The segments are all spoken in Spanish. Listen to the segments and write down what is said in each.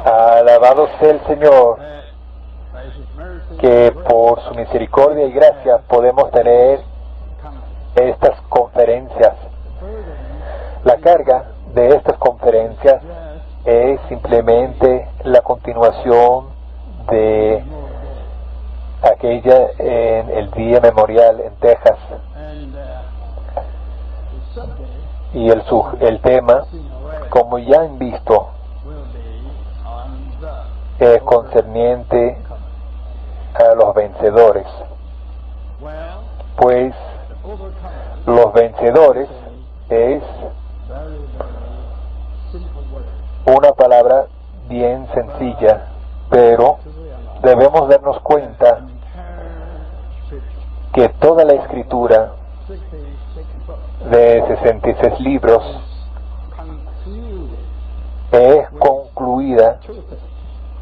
Alabado sea el Señor, que por su misericordia y gracia podemos tener estas conferencias. La carga de estas conferencias es simplemente la continuación de aquella en el Día Memorial en Texas. Y el tema, como ya han visto, es concerniente a los vencedores. Pues los vencedores es una palabra bien sencilla, pero debemos darnos cuenta que toda la escritura de 66 libros es concluida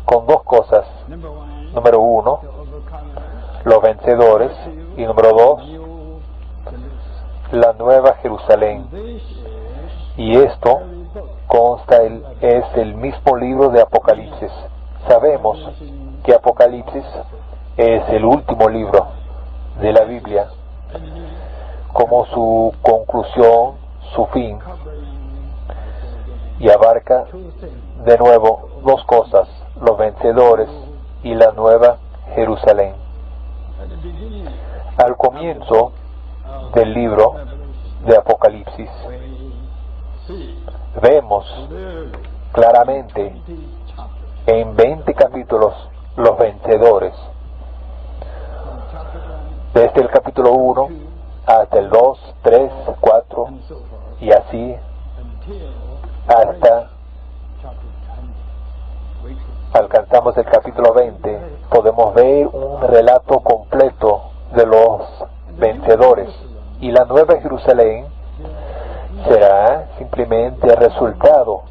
con dos cosas. Número uno, los vencedores, y número dos, la Nueva Jerusalén. Y esto consta es el mismo libro de Apocalipsis. Sabemos que Apocalipsis es el último libro de la Biblia, como su conclusión, su fin, y abarca de nuevo dos cosas: los vencedores y la Nueva Jerusalén. Al comienzo del libro de Apocalipsis vemos claramente en 20 capítulos los vencedores, desde el capítulo 1 hasta el 2, 3, 4 y así hasta alcanzamos el capítulo 20. Podemos ver un relato completo de los vencedores, y la Nueva Jerusalén será simplemente el resultado,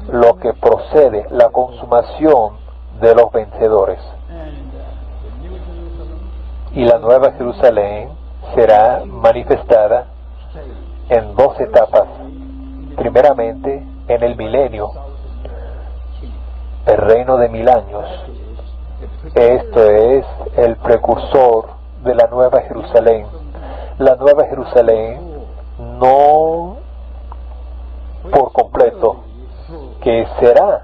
lo que procede, la consumación de los vencedores. Y la Nueva Jerusalén será manifestada en dos etapas. Primeramente, en el milenio, el reino de 1000 años. Esto es el precursor de la Nueva Jerusalén. La Nueva Jerusalén no por completo, que será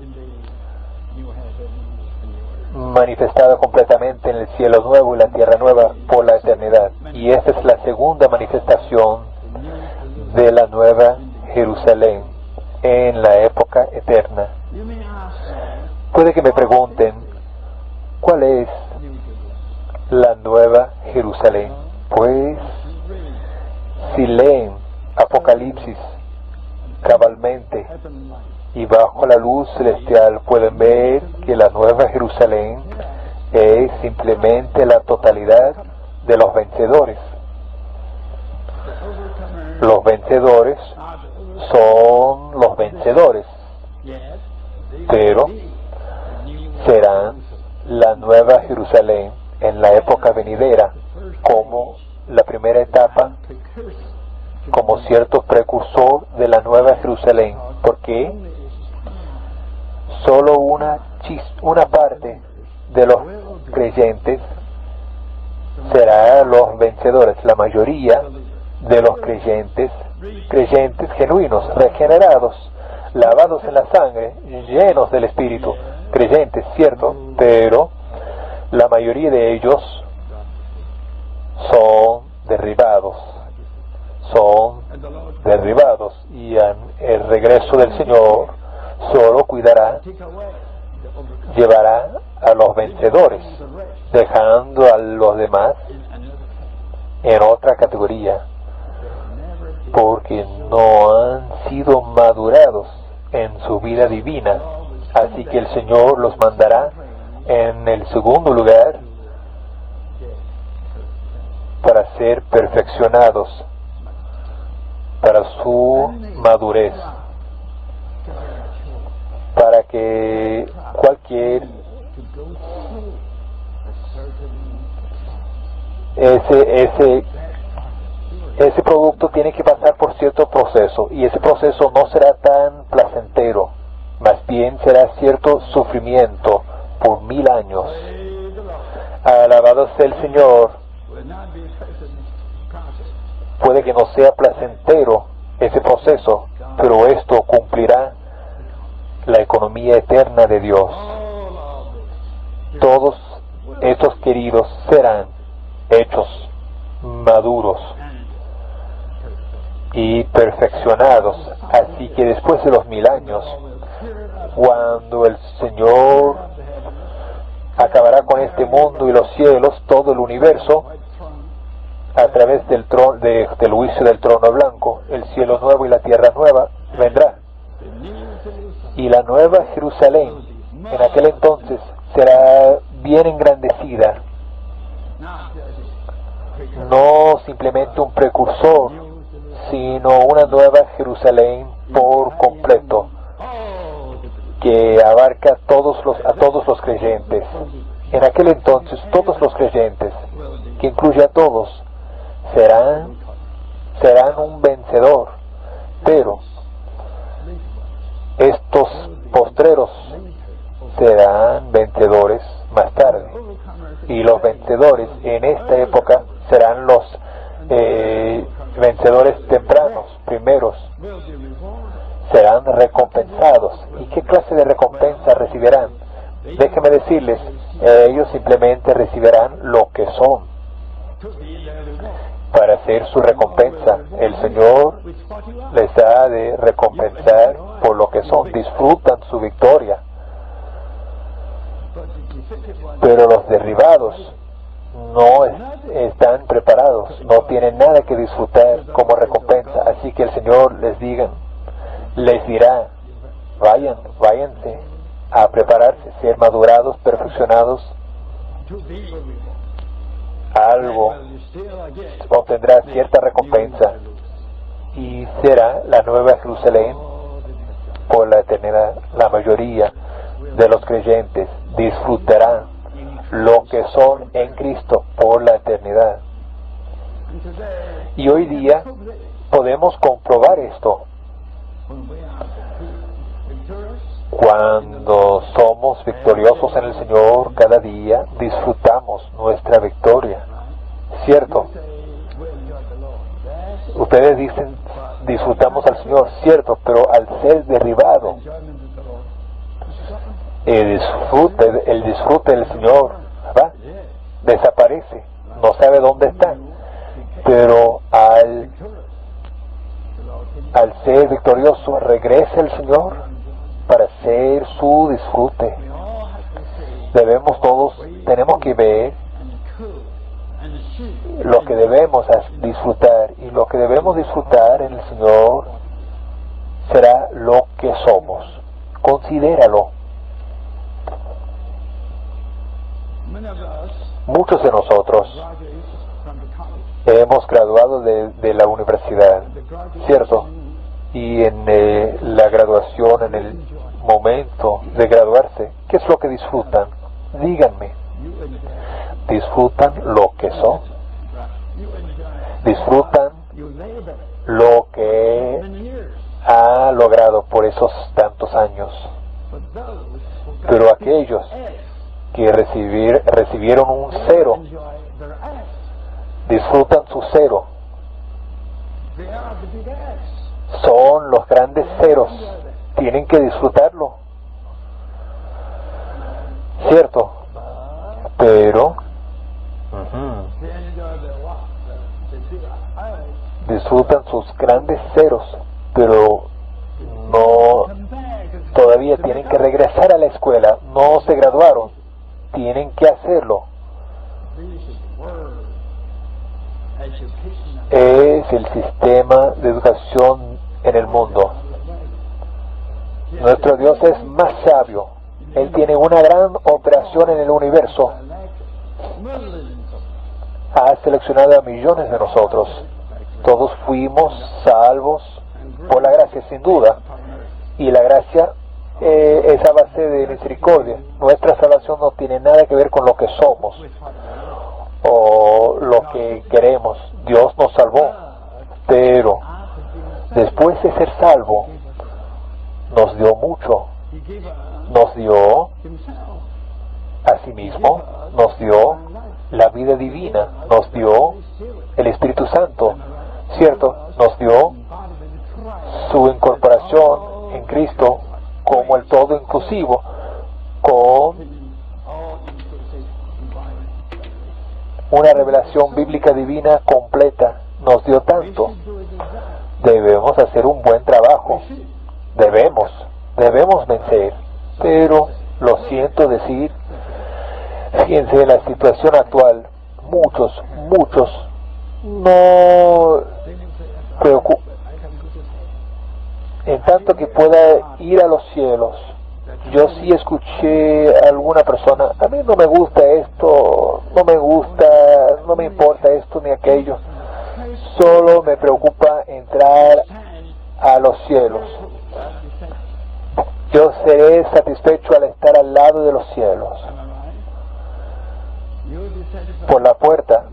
manifestada completamente en el cielo nuevo y la tierra nueva por la eternidad. Y esta es la segunda manifestación de la Nueva Jerusalén en la época eterna. Puede que me pregunten, ¿cuál es la Nueva Jerusalén? Pues, si leen Apocalipsis cabalmente y bajo la luz celestial, pueden ver que la Nueva Jerusalén es simplemente la totalidad de los vencedores. Los vencedores son los vencedores, pero serán la Nueva Jerusalén en la época venidera, como la primera etapa, como cierto precursor de la Nueva Jerusalén, porque solo una parte de los creyentes será los vencedores. La mayoría de los creyentes genuinos, regenerados, lavados en la sangre, llenos del Espíritu, creyentes, cierto, pero la mayoría de ellos son derribados, y el regreso del Señor solo llevará a los vencedores, dejando a los demás en otra categoría, porque no han sido madurados en su vida divina. Así que el Señor los mandará en el segundo lugar para ser perfeccionados para su madurez, para que ese producto tiene que pasar por cierto proceso, y ese proceso no será tan placentero, mas también será cierto sufrimiento por 1000 años. Alabado sea el Señor. Puede que no sea placentero ese proceso, pero esto cumplirá la economía eterna de Dios. Todos estos queridos serán hechos maduros y perfeccionados. Así que después de los 1000 años, cuando el Señor acabará con este mundo y los cielos, todo el universo, a través del juicio del trono blanco, el cielo nuevo y la tierra nueva vendrá. Y la nueva Jerusalén, en aquel entonces, será bien engrandecida, no simplemente un precursor, sino una nueva Jerusalén por completo, que abarca a todos los creyentes. En aquel entonces, todos los creyentes, que incluye a todos, serán un vencedor, pero estos postreros serán vencedores más tarde, y los vencedores en esta época serán los vencedores tempranos, primeros, serán recompensados. ¿Y qué clase de recompensa recibirán? Déjenme decirles, ellos simplemente recibirán lo que son para hacer su recompensa. El Señor les ha de recompensar por lo que son, disfrutan su victoria. Pero los derribados no están preparados, no tienen nada que disfrutar como recompensa. Así que el Señor les dirá, váyanse a prepararse, ser madurados, perfeccionados. Algo obtendrá cierta recompensa y será la nueva Jerusalén por la eternidad. La mayoría de los creyentes disfrutarán lo que son en Cristo por la eternidad. Y hoy día podemos comprobar esto. Cuando somos victoriosos en el Señor, cada día disfrutamos nuestra victoria. ¿Cierto? Ustedes dicen, disfrutamos al Señor, cierto, pero al ser derribado, el disfrute del Señor desaparece, no sabe dónde está. Pero al ser victorioso, regresa el Señor para hacer su disfrute. Tenemos que ver lo que debemos disfrutar, y lo que debemos disfrutar en el Señor será lo que somos. Considéralo. Muchos de nosotros hemos graduado de la universidad, ¿cierto? Y en la graduación, en el momento de graduarse, ¿qué es lo que disfrutan? Díganme. Disfrutan lo que son. Disfrutan lo que ha logrado por esos tantos años. Pero aquellos que recibieron un 0, disfrutan su 0. Son los grandes ceros, tienen que disfrutarlo, ¿cierto? Pero disfrutan sus grandes ceros, pero todavía tienen que regresar a la escuela, no se graduaron, tienen que hacerlo. Es el sistema de educación en el mundo. Nuestro Dios es más sabio. Él tiene una gran operación en el universo. Ha seleccionado a millones de nosotros. Todos fuimos salvos por la gracia, sin duda. Y la gracia es a base de misericordia. Nuestra salvación no tiene nada que ver con lo que somos o lo que queremos. Dios nos salvó, pero después de ser salvo nos dio mucho. nos dio a sí mismo, nos dio la vida divina, nos dio el Espíritu Santo, ¿cierto? Nos dio su incorporación en Cristo como el todo inclusivo, con una revelación bíblica divina completa. Nos dio tanto. Debemos hacer un buen trabajo. Debemos vencer. Pero lo siento decir, fíjense en la situación actual, muchos no preocupan, en tanto que pueda ir a los cielos. Yo sí escuché a alguna persona, a mí no me gusta esto, no me importa esto ni aquello, solo me preocupa entrar a los cielos. Yo seré satisfecho al estar al lado de los cielos. Por la puerta,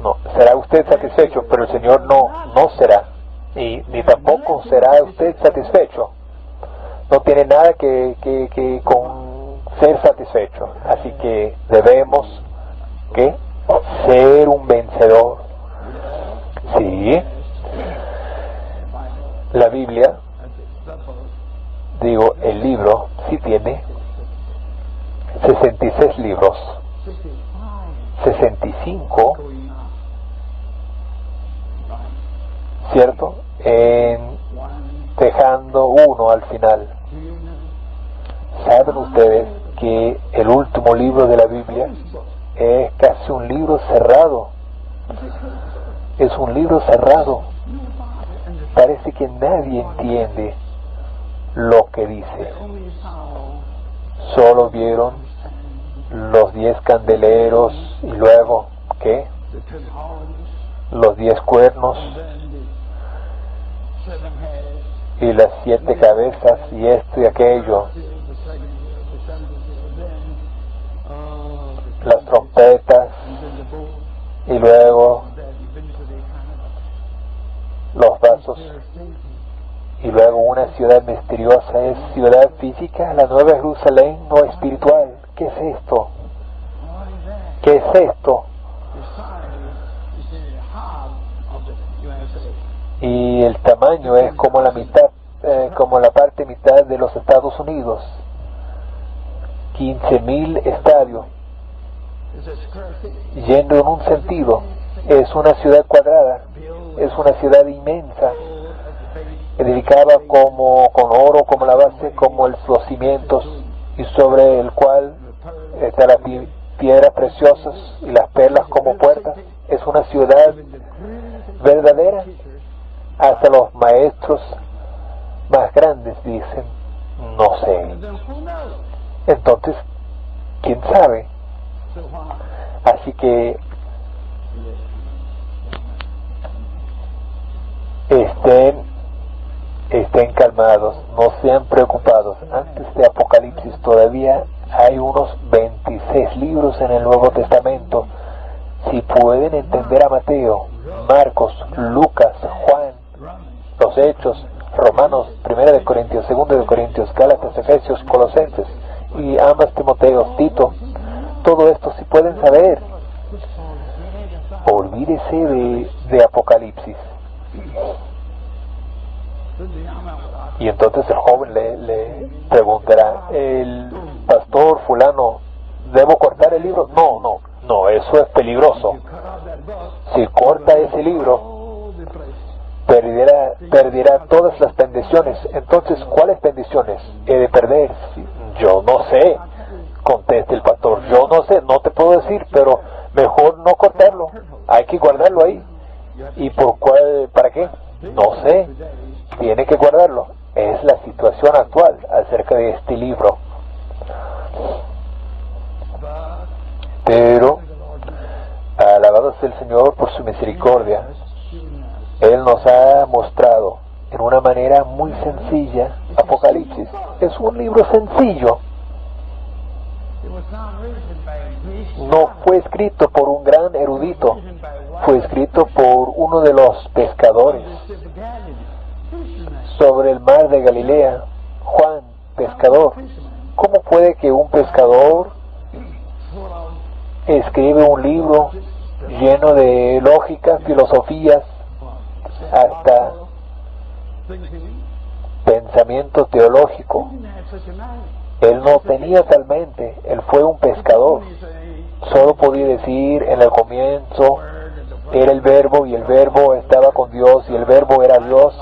no, será usted satisfecho, pero el Señor no será, ni tampoco será usted satisfecho. No tiene nada que con ser satisfecho. Así que debemos ser un vencedor. Sí, la Biblia, digo, el libro sí tiene 66 libros, 65, ¿cierto? Dejando uno al final. ¿Saben ustedes que el último libro de la Biblia es casi un libro cerrado? Es un libro cerrado. Parece que nadie entiende lo que dice. Solo vieron los 10 candeleros y luego, ¿qué? Los 10 cuernos y las 7 cabezas y esto y aquello, las trompetas y luego los vasos y luego una ciudad misteriosa. ¿Es ciudad física? La Nueva Jerusalén, no espiritual. ¿Qué es esto? ¿Qué es esto? Y el tamaño es como la mitad, como la parte mitad de los Estados Unidos. 15,000 estadios. Yendo en un sentido, es una ciudad cuadrada, es una ciudad inmensa, edificada como con oro como la base, como los cimientos, y sobre el cual están las piedras preciosas y las perlas como puertas. Es una ciudad verdadera. Hasta los maestros más grandes dicen, no sé. Entonces, ¿quién sabe? Así que estén calmados, no sean preocupados. Antes de Apocalipsis todavía hay unos 26 libros en el Nuevo Testamento. Si pueden entender a Mateo, Marcos, Lucas, Juan, los Hechos, Romanos, 1 de Corintios, 2 de Corintios, Gálatas, Efesios, Colosenses y ambas Timoteo, Tito, todo esto si pueden saber, olvídese de Apocalipsis. Y entonces el joven le preguntará, el pastor fulano, ¿debo cortar el libro? No, eso es peligroso. Si corta ese libro, perderá todas las bendiciones. Entonces, ¿cuáles bendiciones he de perder? Yo no sé, conteste el pastor, yo no sé, no te puedo decir, pero mejor no cortarlo, hay que guardarlo ahí. ¿Y para qué? No sé, tiene que guardarlo. Es la situación actual acerca de este libro. Pero, alabado sea el Señor por su misericordia, Él nos ha mostrado en una manera muy sencilla Apocalipsis. Es un libro sencillo. No fue escrito por un gran erudito, fue escrito por uno de los pescadores sobre el mar de Galilea. Juan pescador. ¿Cómo puede que un pescador escribe un libro lleno de lógica, filosofías, hasta pensamiento teológico? Él no tenía tal mente, él fue un pescador. Solo podía decir: en el comienzo era el verbo, y el verbo estaba con Dios, y el verbo era Dios.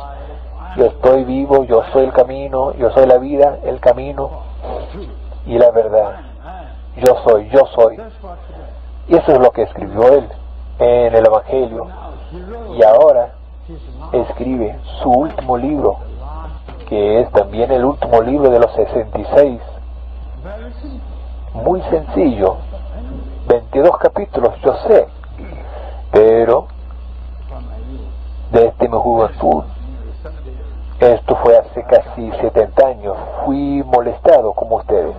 Yo estoy vivo, yo soy el camino, yo soy la vida, el camino y la verdad. Yo soy, yo soy. Y eso es lo que escribió él en el Evangelio. Y ahora escribe su último libro, que es también el último libro de los 66. Muy sencillo, 22 capítulos, yo sé, pero desde mi juventud, esto fue hace casi 70 años, fui molestado como ustedes.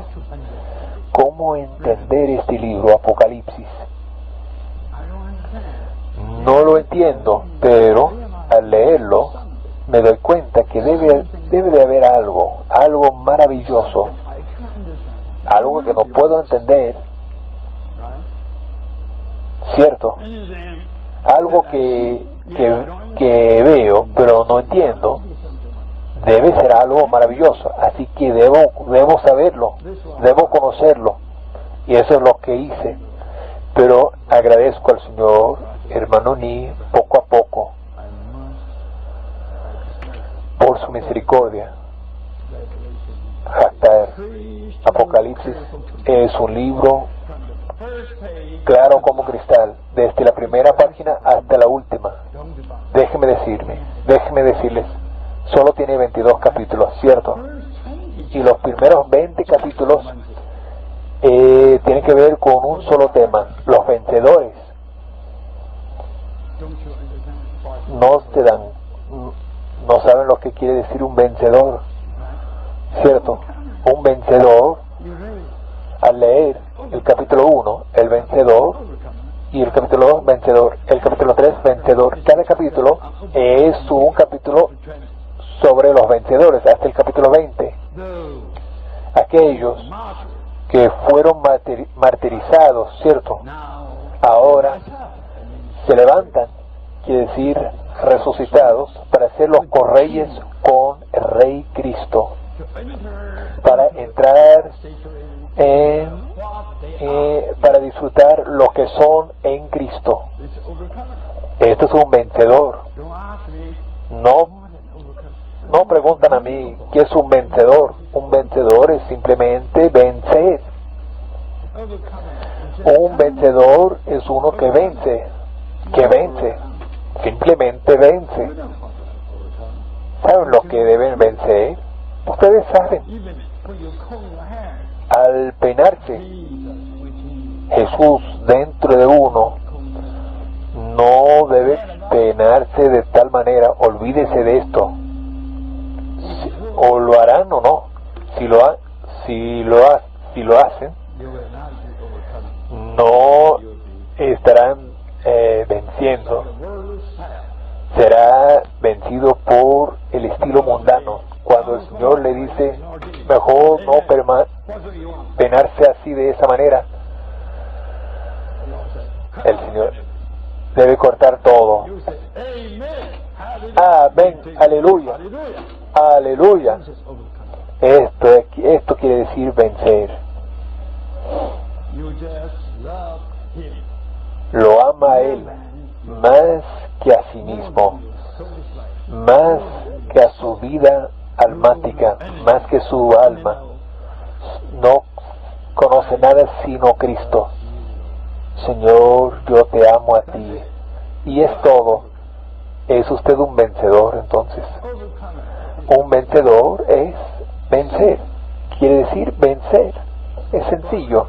¿Cómo entender este libro, Apocalipsis? No lo entiendo, pero al leerlo me doy cuenta que debe de haber algo maravilloso, algo que no puedo entender, ¿cierto? Algo que veo pero no entiendo. Debe ser algo maravilloso, así que debo saberlo, debo conocerlo, y eso es lo que hice. Pero agradezco al Señor, hermano Ni, poco a poco, por su misericordia. Apocalipsis es un libro claro como cristal, desde la primera página hasta la última. Déjenme decirles, solo tiene 22 capítulos, ¿cierto? Y los primeros 20 capítulos tienen que ver con un solo tema: los vencedores. No saben lo que quiere decir un vencedor, ¿cierto? Un vencedor, al leer el capítulo 1, el vencedor, y el capítulo 2, vencedor, el capítulo 3, vencedor. Cada capítulo es un capítulo sobre los vencedores, hasta el capítulo 20. Aquellos que fueron martirizados, ¿cierto? Ahora se levantan, quiere decir resucitados, para ser los correyes con el Rey Cristo, para entrar para disfrutar lo que son en Cristo. Esto es un vencedor. No preguntan a mí qué es un vencedor. Un vencedor es simplemente vencer. Un vencedor es uno que vence, simplemente vence. ¿Saben lo que deben vencer? Ustedes saben. Al peinarse Jesús dentro de uno, no debe peinarse de tal manera. Olvídese de esto. O lo harán o no. Si lo hacen, no estarán venciendo. Será vencido por el estilo mundano. Cuando el Señor le dice: mejor no peinarse así, de esa manera, el Señor debe cortar todo. Amén, aleluya, aleluya. Esto quiere decir vencer. Lo ama a Él más que a sí mismo, más que a su vida almática, más que su alma. No conoce nada sino Cristo. Señor, yo te amo a ti. Y es todo. ¿Es usted un vencedor entonces? Un vencedor es vencer. Quiere decir vencer. Es sencillo.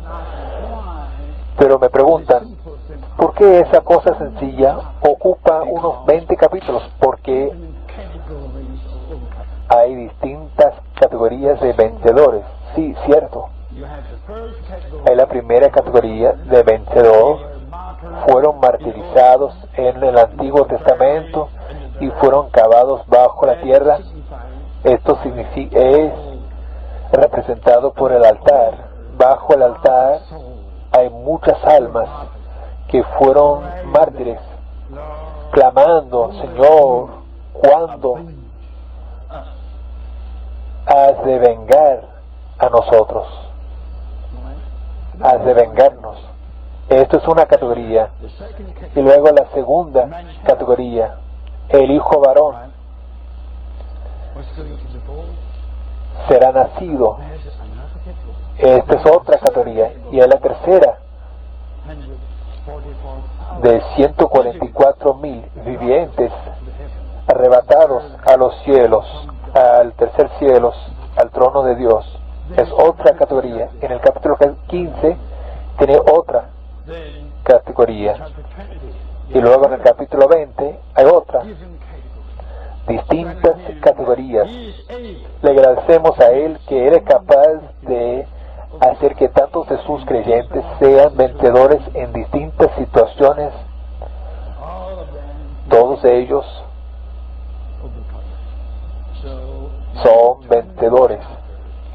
Pero me preguntan, ¿por qué esa cosa sencilla ocupa unos 20 capítulos? Porque hay distintas categorías de vencedores. Sí, cierto. Hay la primera categoría de vencedor. Fueron martirizados en el Antiguo Testamento y fueron cavados bajo la tierra. Esto significa representado por el altar. Bajo el altar hay muchas almas que fueron mártires, clamando: Señor, ¿cuándo has de vengar a nosotros? Has de vengarnos. Esto es una categoría. Y luego la segunda categoría, el hijo varón será nacido. Esta es otra categoría. Y es la tercera, de 144,000 vivientes arrebatados a los cielos, al tercer cielo, al trono de Dios. Es otra categoría. En el capítulo 15 tiene otra categoría. Y luego en el capítulo 20 hay otra. Distintas categorías. Le agradecemos a Él que Él es capaz de hacer que tantos de sus creyentes sean vencedores en distintas situaciones. Todos ellos son vencedores.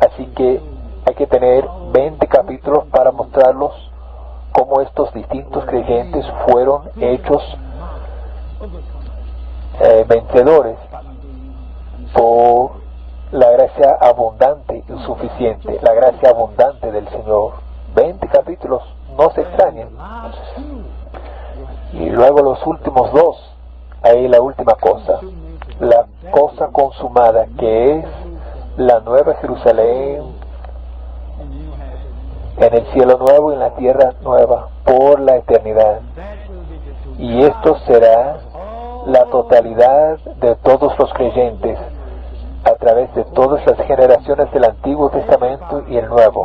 Así que hay que tener 20 capítulos para mostrarlos cómo estos distintos creyentes fueron hechos vencedores por la gracia abundante y suficiente, la gracia abundante del Señor. 20 capítulos, no se extrañen. Y luego los últimos dos, ahí la última cosa, la cosa consumada, que es la nueva Jerusalén en el cielo nuevo y en la tierra nueva por la eternidad. Y esto será la totalidad de todos los creyentes a través de todas las generaciones del Antiguo Testamento y el Nuevo.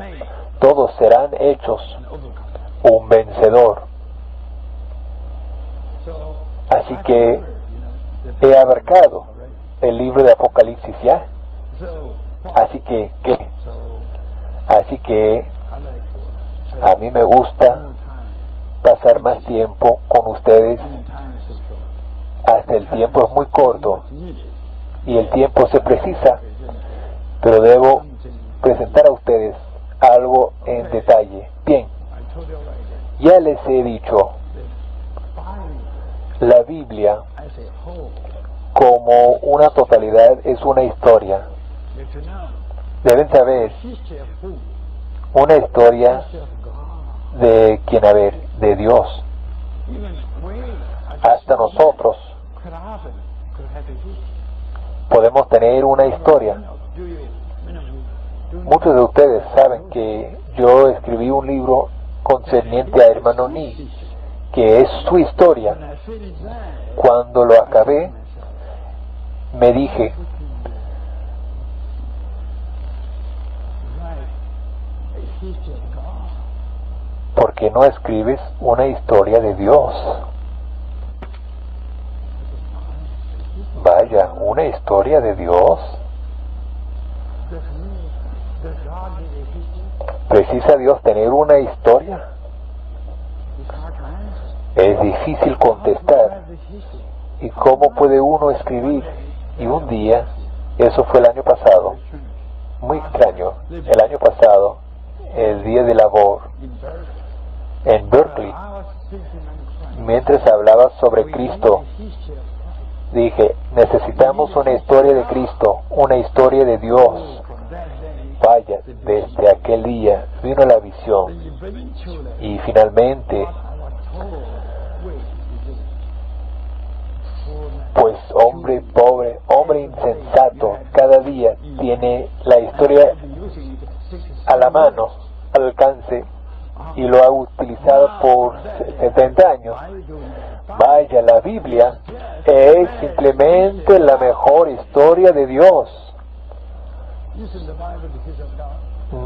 Todos serán hechos un vencedor. Así que he abarcado el libro de Apocalipsis ya. Así que a mí me gusta pasar más tiempo con ustedes. Hasta el tiempo es muy corto y el tiempo se precisa, pero debo presentar a ustedes algo en detalle. Bien, ya les he dicho, la Biblia como una totalidad es una historia. Deben saber, una historia de quién, a ver, de Dios. Hasta nosotros podemos tener una historia. Muchos de ustedes saben que yo escribí un libro concerniente a hermano Ni, que es su historia. Cuando lo acabé, me dije, ¿por qué no escribes una historia de Dios? Vaya, una historia de Dios. ¿Precisa Dios tener una historia? Es difícil contestar. ¿Y cómo puede uno escribir? Y un día, eso fue el año pasado, muy extraño, el año pasado, el día de labor, en Berkeley, mientras hablaba sobre Cristo, dije, necesitamos una historia de Cristo, una historia de Dios. Vaya, desde aquel día vino la visión. Y finalmente, pues hombre pobre, hombre insensato, cada día tiene la historia a la mano, al alcance, y lo ha utilizado por 70 años. Vaya, la Biblia es simplemente la mejor historia de Dios.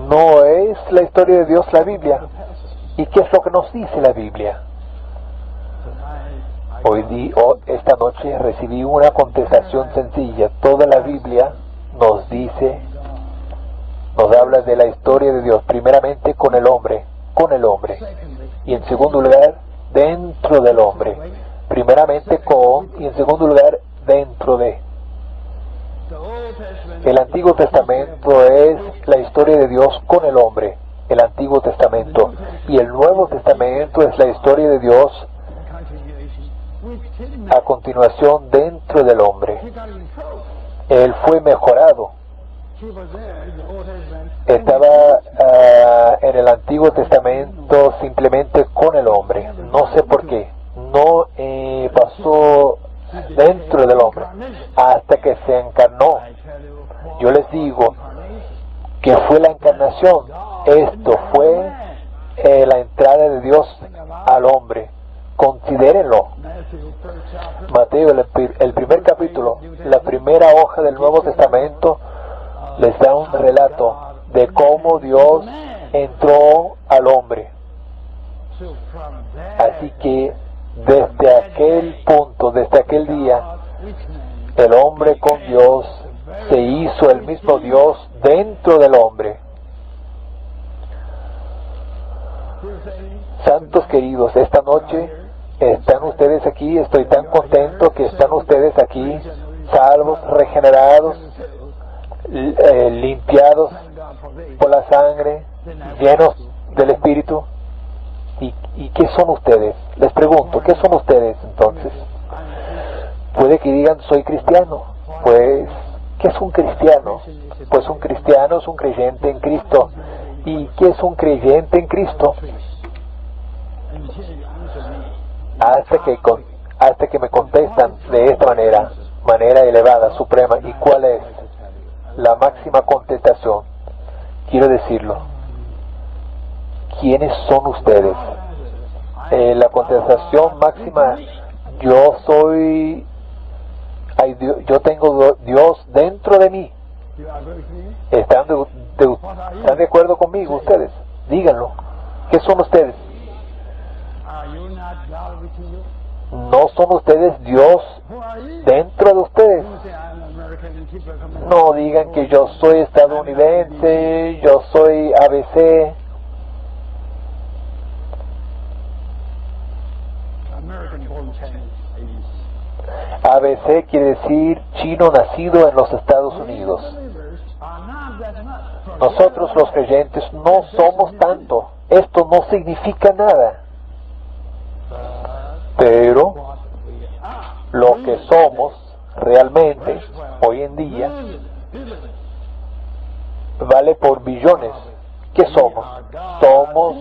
No es la historia de Dios la Biblia. ¿Y qué es lo que nos dice la Biblia? Esta noche recibí una contestación sencilla. Toda la Biblia nos dice, nos habla de la historia de Dios, primeramente con el hombre, y en segundo lugar, dentro del hombre, primeramente con, y en segundo lugar, dentro de. El Antiguo Testamento es la historia de Dios con el hombre, el Antiguo Testamento. Y el Nuevo Testamento es la historia de Dios a continuación dentro del hombre. Él fue mejorado. Estaba en el Antiguo Testamento simplemente con el hombre. No sé por qué. No pasó dentro del hombre hasta que se encarnó. Yo les digo que fue la encarnación. Esto fue la entrada de Dios al hombre. Considérenlo. Mateo, el primer capítulo, la primera hoja del Nuevo Testamento, les da un relato de cómo Dios entró al hombre. Así que desde aquel punto, desde aquel día, el hombre con Dios se hizo el mismo Dios dentro del hombre. Santos queridos, esta noche están ustedes aquí. Estoy tan contento que están ustedes aquí, salvos, regenerados, limpiados por la sangre, llenos del Espíritu. ¿Y qué son ustedes? Les pregunto, ¿qué son ustedes entonces? Puede que digan, soy cristiano. Pues, ¿qué es un cristiano? Pues un cristiano es un creyente en Cristo. ¿Y qué es un creyente en Cristo? Hasta que me contestan de esta manera elevada, suprema. ¿Y cuál es la máxima contestación? Quiero decirlo. ¿Quiénes son ustedes? La contestación máxima, yo tengo Dios dentro de mí. ¿Están de acuerdo conmigo ustedes? Díganlo. ¿Qué son ustedes? ¿No son ustedes Dios dentro de ustedes? No digan que yo soy estadounidense, yo soy ABC. ABC quiere decir chino nacido en los Estados Unidos. Nosotros los creyentes no somos tanto. Esto no significa nada. Pero lo que somos realmente hoy en día vale por billones. ¿Qué somos? Somos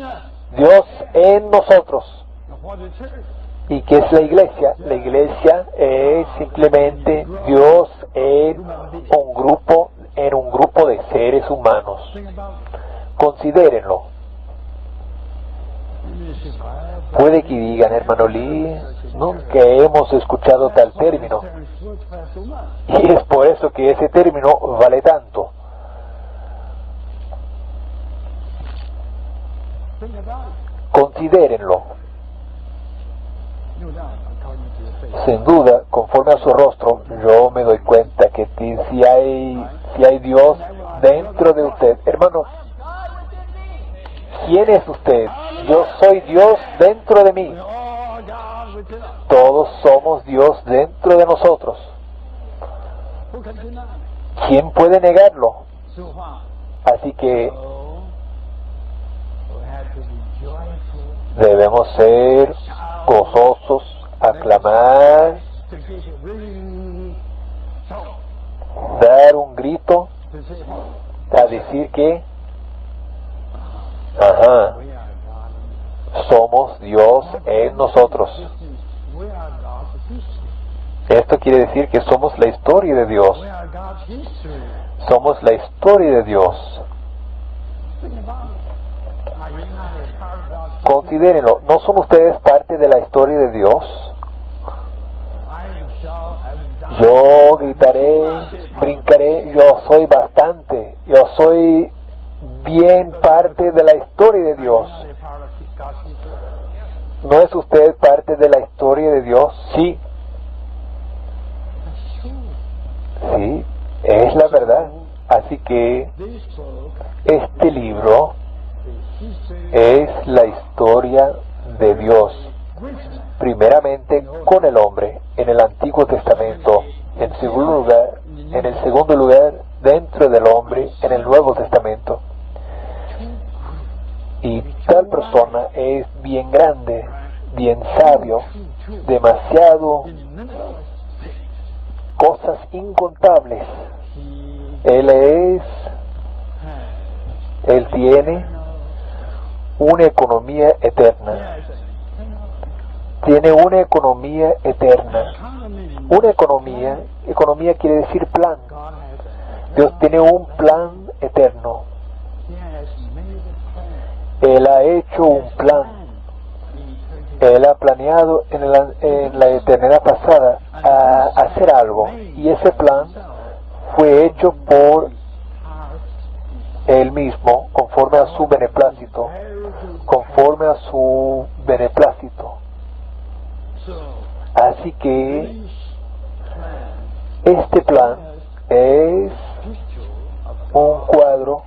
Dios en nosotros. ¿Y qué es la iglesia? La iglesia es simplemente Dios en un grupo de seres humanos. Considérenlo. Puede que digan, hermano Lee, nunca hemos escuchado tal término. Y es por eso que ese término vale tanto. Considérenlo. Sin duda, conforme a su rostro, yo me doy cuenta que si hay Dios dentro de usted, hermano, ¿quién es usted? Yo soy Dios dentro de mí. Todos somos Dios dentro de nosotros. ¿Quién puede negarlo? Así que debemos ser gozosos, aclamar, dar un grito, a decir que somos Dios en nosotros. Esto quiere decir que somos la historia de Dios. Somos la historia de Dios. Considérenlo, ¿no son ustedes parte de la historia de Dios? Yo gritaré, brincaré, yo soy bastante, yo soy bien parte de la historia de Dios. ¿No es usted parte de la historia de Dios? Sí. Sí, es la verdad. Así que este libro es la historia de Dios, primeramente con el hombre en el Antiguo Testamento, en segundo lugar En el segundo lugar, dentro del hombre en el Nuevo Testamento. Y tal persona es bien grande, bien sabio, demasiado cosas incontables. Él tiene una economía eterna. Tiene una economía eterna. Una economía quiere decir plan. Dios tiene un plan eterno. Él ha hecho un plan. Él ha planeado en la eternidad pasada a hacer algo. Y ese plan fue hecho por Él mismo, conforme a su beneplácito. Conforme a su beneplácito. Así que este plan es un cuadro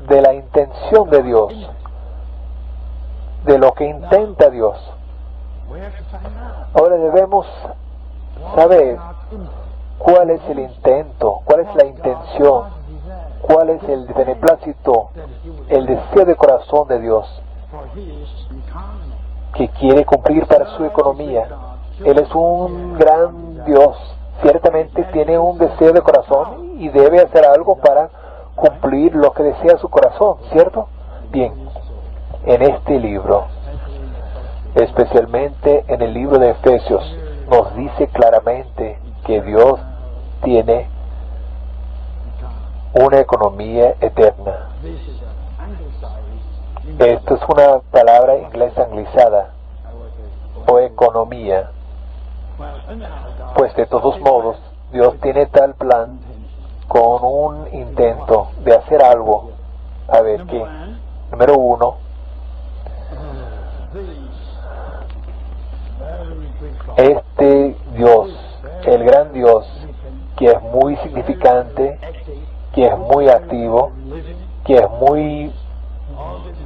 de la intención de Dios, de lo que intenta Dios. Ahora debemos saber cuál es el intento, cuál es la intención, cuál es el beneplácito, el deseo de corazón de Dios que quiere cumplir para su economía. Él es un gran Dios, ciertamente tiene un deseo de corazón y debe hacer algo para cumplir lo que desea su corazón, ¿cierto? Bien, en este libro, especialmente en el libro de Efesios, nos dice claramente que Dios tiene una economía eterna. Esto es una palabra inglesa anglizada, o economía. Pues de todos modos, Dios tiene tal plan con un intento de hacer algo. A ver qué. Número 1. Este Dios, el gran Dios, que es muy significante, que es muy activo, que es muy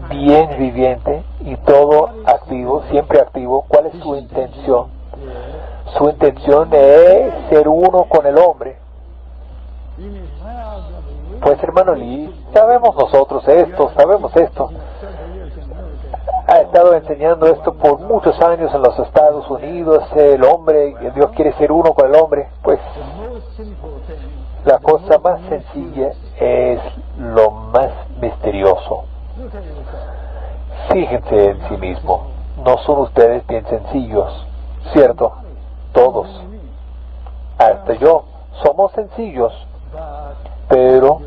bien viviente y todo activo, siempre activo. ¿Cuál es su intención? Su intención es ser uno con el hombre. Pues hermano Lee, sabemos esto. Ha estado enseñando esto por muchos años en los Estados Unidos. El hombre, Dios quiere ser uno con el hombre. Pues la cosa más sencilla es lo más misterioso. Fíjense en sí mismo. No son ustedes bien sencillos, ¿cierto? Todos, hasta yo, somos sencillos, pero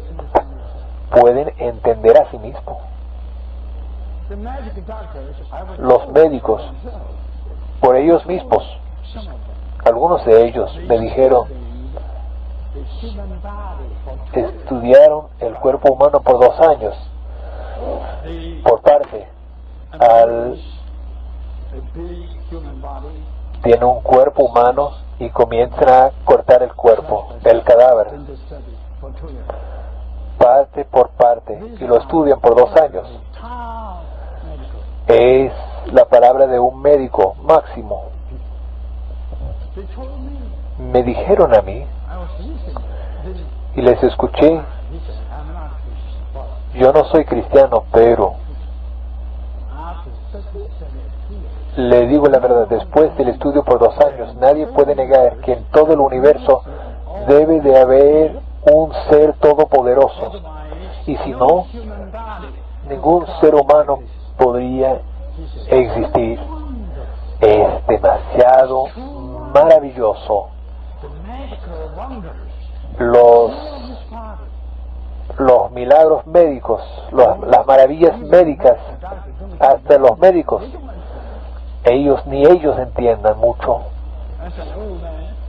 pueden entender a sí mismos. Los médicos, por ellos mismos, algunos de ellos me dijeron, estudiaron el cuerpo humano por 2 años, por parte, tiene un cuerpo humano y comienzan a cortar el cuerpo, el cadáver, parte por parte, y lo estudian por 2 años. Es la palabra de un médico máximo. Me dijeron a mí, y les escuché, yo no soy cristiano, pero le digo la verdad, después del estudio por 2 años, nadie puede negar que en todo el universo debe de haber un ser todopoderoso. Y si no, ningún ser humano podría existir. Es demasiado maravilloso. Los milagros médicos, las maravillas médicas, hasta los médicos, ni ellos entiendan mucho.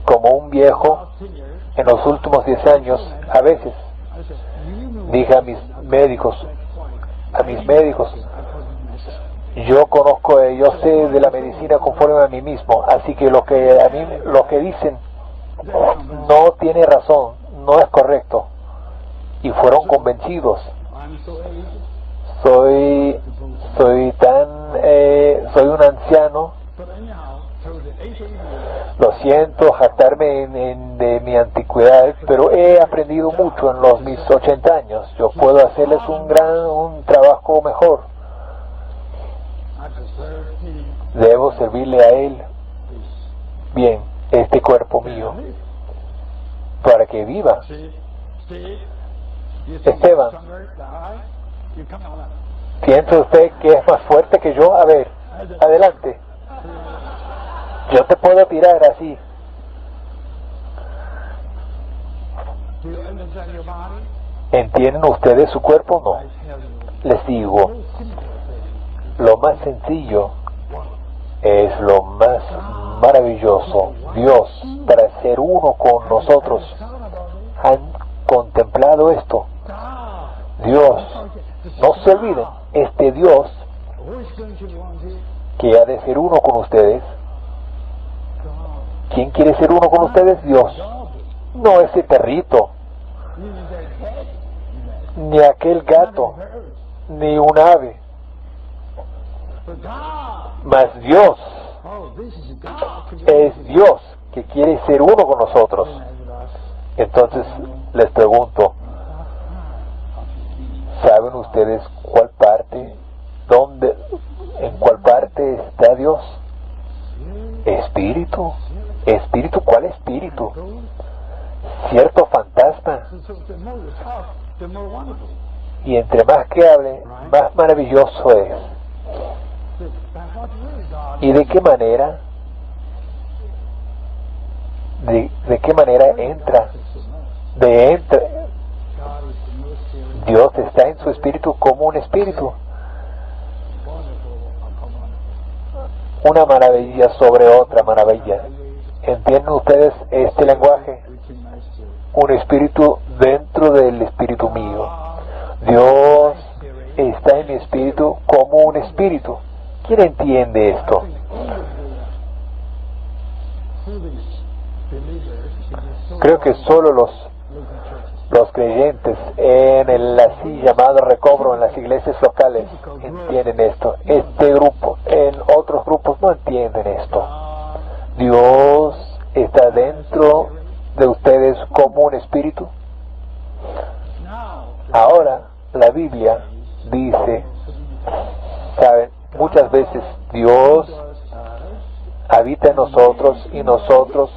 Como un viejo, en los últimos 10 años, a veces, dije a mis médicos, yo conozco, yo sé de la medicina conforme a mí mismo, así que lo que dicen no tiene razón, no es correcto, y fueron convencidos. Soy un anciano, Lo siento jactarme de mi antigüedad, pero he aprendido mucho en mis 80 años. Yo puedo hacerles un trabajo mejor. Debo servirle a Él bien, este cuerpo mío, para que viva. Esteban, ¿piensa usted que es más fuerte que yo? A ver, adelante. Yo te puedo tirar así. ¿Entienden ustedes su cuerpo? No. Les digo, lo más sencillo es lo más maravilloso. Dios, para ser uno con nosotros, ¿han contemplado esto? Dios, no se olviden, este Dios que ha de ser uno con ustedes. ¿Quién quiere ser uno con ustedes? Dios. No ese perrito, ni aquel gato, ni un ave. Mas Dios es Dios que quiere ser uno con nosotros. Entonces les pregunto, ¿saben ustedes en cuál parte está Dios? Espíritu. ¿Espíritu? ¿Cuál espíritu? Cierto fantasma. Y entre más que hable, más maravilloso es. ¿Y de qué manera? ¿De qué manera entra? Dios está en su espíritu como un espíritu. Una maravilla sobre otra maravilla. ¿Entienden ustedes este lenguaje? Un espíritu dentro del espíritu mío. Dios está en mi espíritu como un espíritu. ¿Quién entiende esto? Creo que solo los creyentes en el así llamado recobro en las iglesias locales entienden esto. Este grupo, en otros grupos no entienden esto. Dios está dentro de ustedes como un espíritu. Ahora la Biblia dice, saben, muchas veces Dios habita en nosotros y nosotros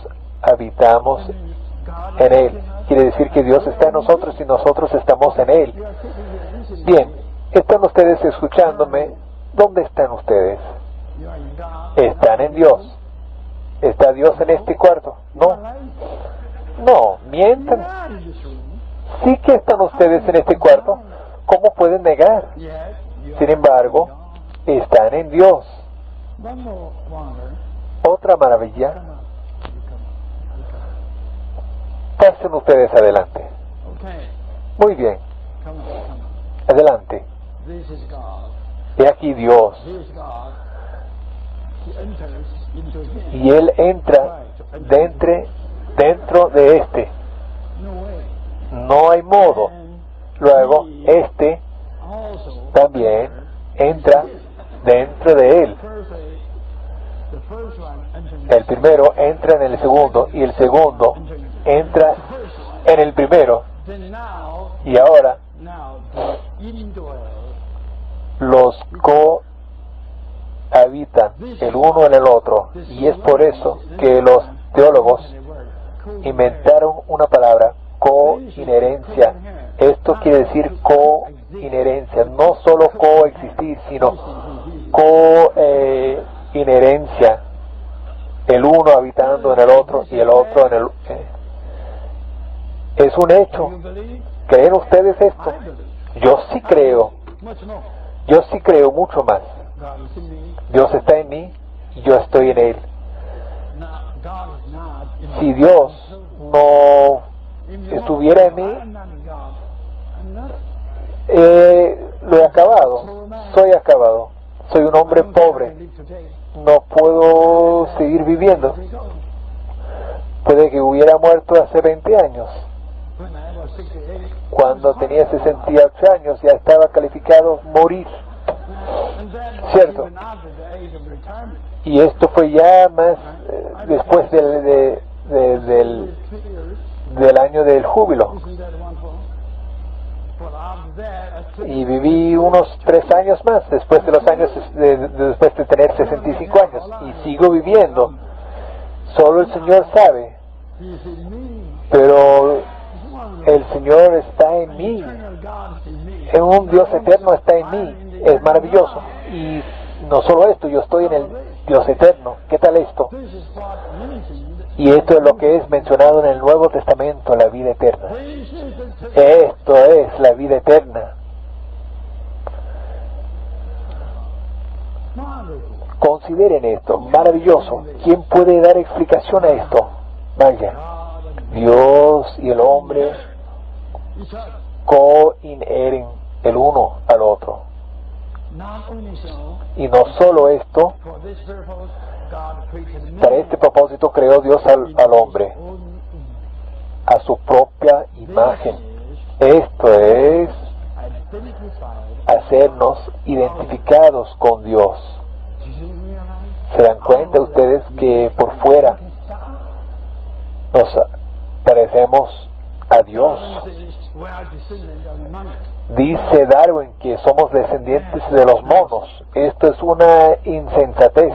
habitamos en Él. Quiere decir que Dios está en nosotros y nosotros estamos en Él. Bien, ¿están ustedes escuchándome? ¿Dónde están ustedes? ¿Están en Dios? ¿Está Dios en este cuarto? No. No, mientan. Sí que están ustedes en este cuarto. ¿Cómo pueden negar? Sin embargo, están en Dios. Otra maravilla. Pasen ustedes adelante. Muy bien. Adelante. He aquí Dios. Y Él entra dentro de este. No hay modo. Luego, este también entra dentro de Él. El primero entra en el segundo y el segundo entra en el primero. Y ahora los cohabitan el uno en el otro. Y es por eso que los teólogos inventaron una palabra, coinherencia. Esto quiere decir coinherencia, no solo coexistir, sino coinherencia. El uno habitando en el otro y el otro en el... Es un hecho. ¿Creen ustedes esto? Yo sí creo. Yo sí creo mucho más. Dios está en mí y yo estoy en Él. Si Dios no estuviera en mí, lo he acabado. Soy acabado. Soy un hombre pobre. No puedo seguir viviendo. Puede que hubiera muerto hace 20 años. Cuando tenía 68 años ya estaba calificado morir. ¿cierto? Y esto fue ya más después del año del júbilo. Y viví unos 3 años más después de los años después de tener 65 años, y sigo viviendo. Solo el Señor sabe, pero el Señor está en mí. Un Dios eterno está en mí. Es maravilloso. Y no solo esto, yo estoy en el Dios eterno. ¿Qué tal esto? Y esto es lo que es mencionado en el Nuevo Testamento, la vida eterna. Esto es la vida eterna. Consideren esto, maravilloso. ¿Quién puede dar explicación a esto? Vaya, Dios y el hombre co-inheren el uno al otro. Y no solo esto, para este propósito creó Dios al hombre a su propia imagen. Esto es hacernos identificados con Dios. ¿Se dan cuenta ustedes que por fuera nos parecemos a Dios? Dice Darwin que somos descendientes de los monos. Esto es una insensatez.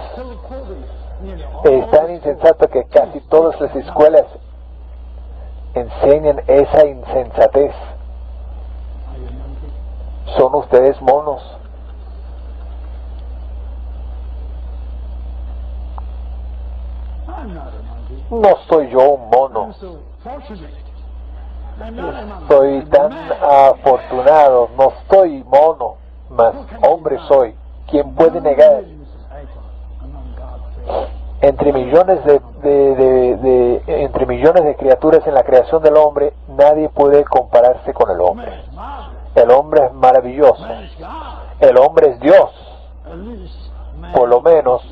Es tan insensato que casi todas las escuelas enseñan esa insensatez. ¿Son ustedes monos? No soy yo un mono. Soy tan afortunado. No soy mono, mas hombre soy. ¿Quién puede negar? Entre millones de criaturas en la creación del hombre, nadie puede compararse con el hombre. El hombre es maravilloso. El hombre es Dios. Por lo menos,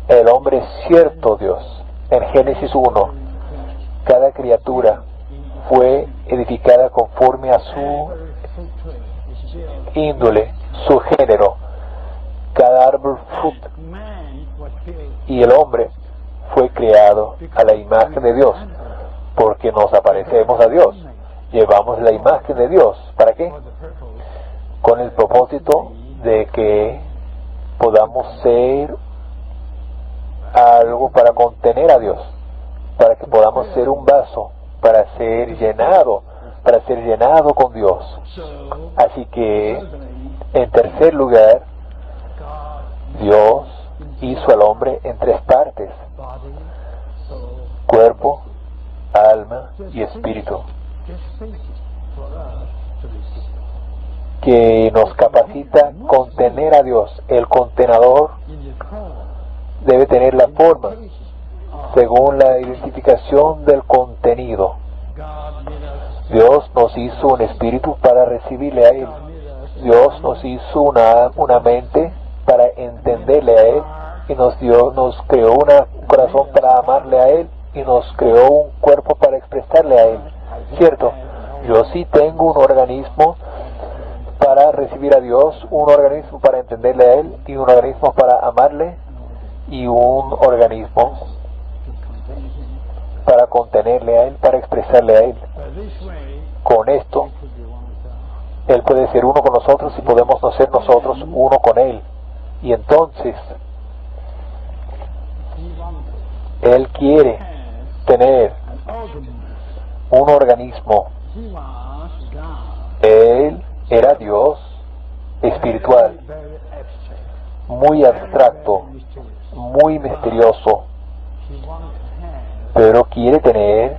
el hombre es cierto Dios. En Génesis 1, cada criatura fue edificada conforme a su índole, su género. Cada árbol fruto. Y el hombre fue creado a la imagen de Dios, porque nos aparecemos a Dios. Llevamos la imagen de Dios. ¿Para qué? Con el propósito de que podamos ser algo para contener a Dios, para que podamos ser un vaso, para ser llenado con Dios. Así que, en tercer lugar, Dios hizo al hombre en 3 partes: cuerpo, alma y espíritu, que nos capacita contener a Dios. El contenedor debe tener la forma según la identificación del contenido. Dios nos hizo un espíritu para recibirle a Él. Dios nos hizo una mente para entenderle a Él, y nos creó un corazón para amarle a Él, y nos creó un cuerpo para expresarle a Él. ¿Cierto? Yo sí tengo un organismo para recibir a Dios, un organismo para entenderle a Él, y un organismo para amarle, y un organismo para contenerle a Él, para expresarle a Él. Con esto, Él puede ser uno con nosotros y podemos no ser nosotros uno con Él. Y entonces, Él quiere tener un organismo. Él era Dios espiritual, muy abstracto, muy misterioso, pero quiere tener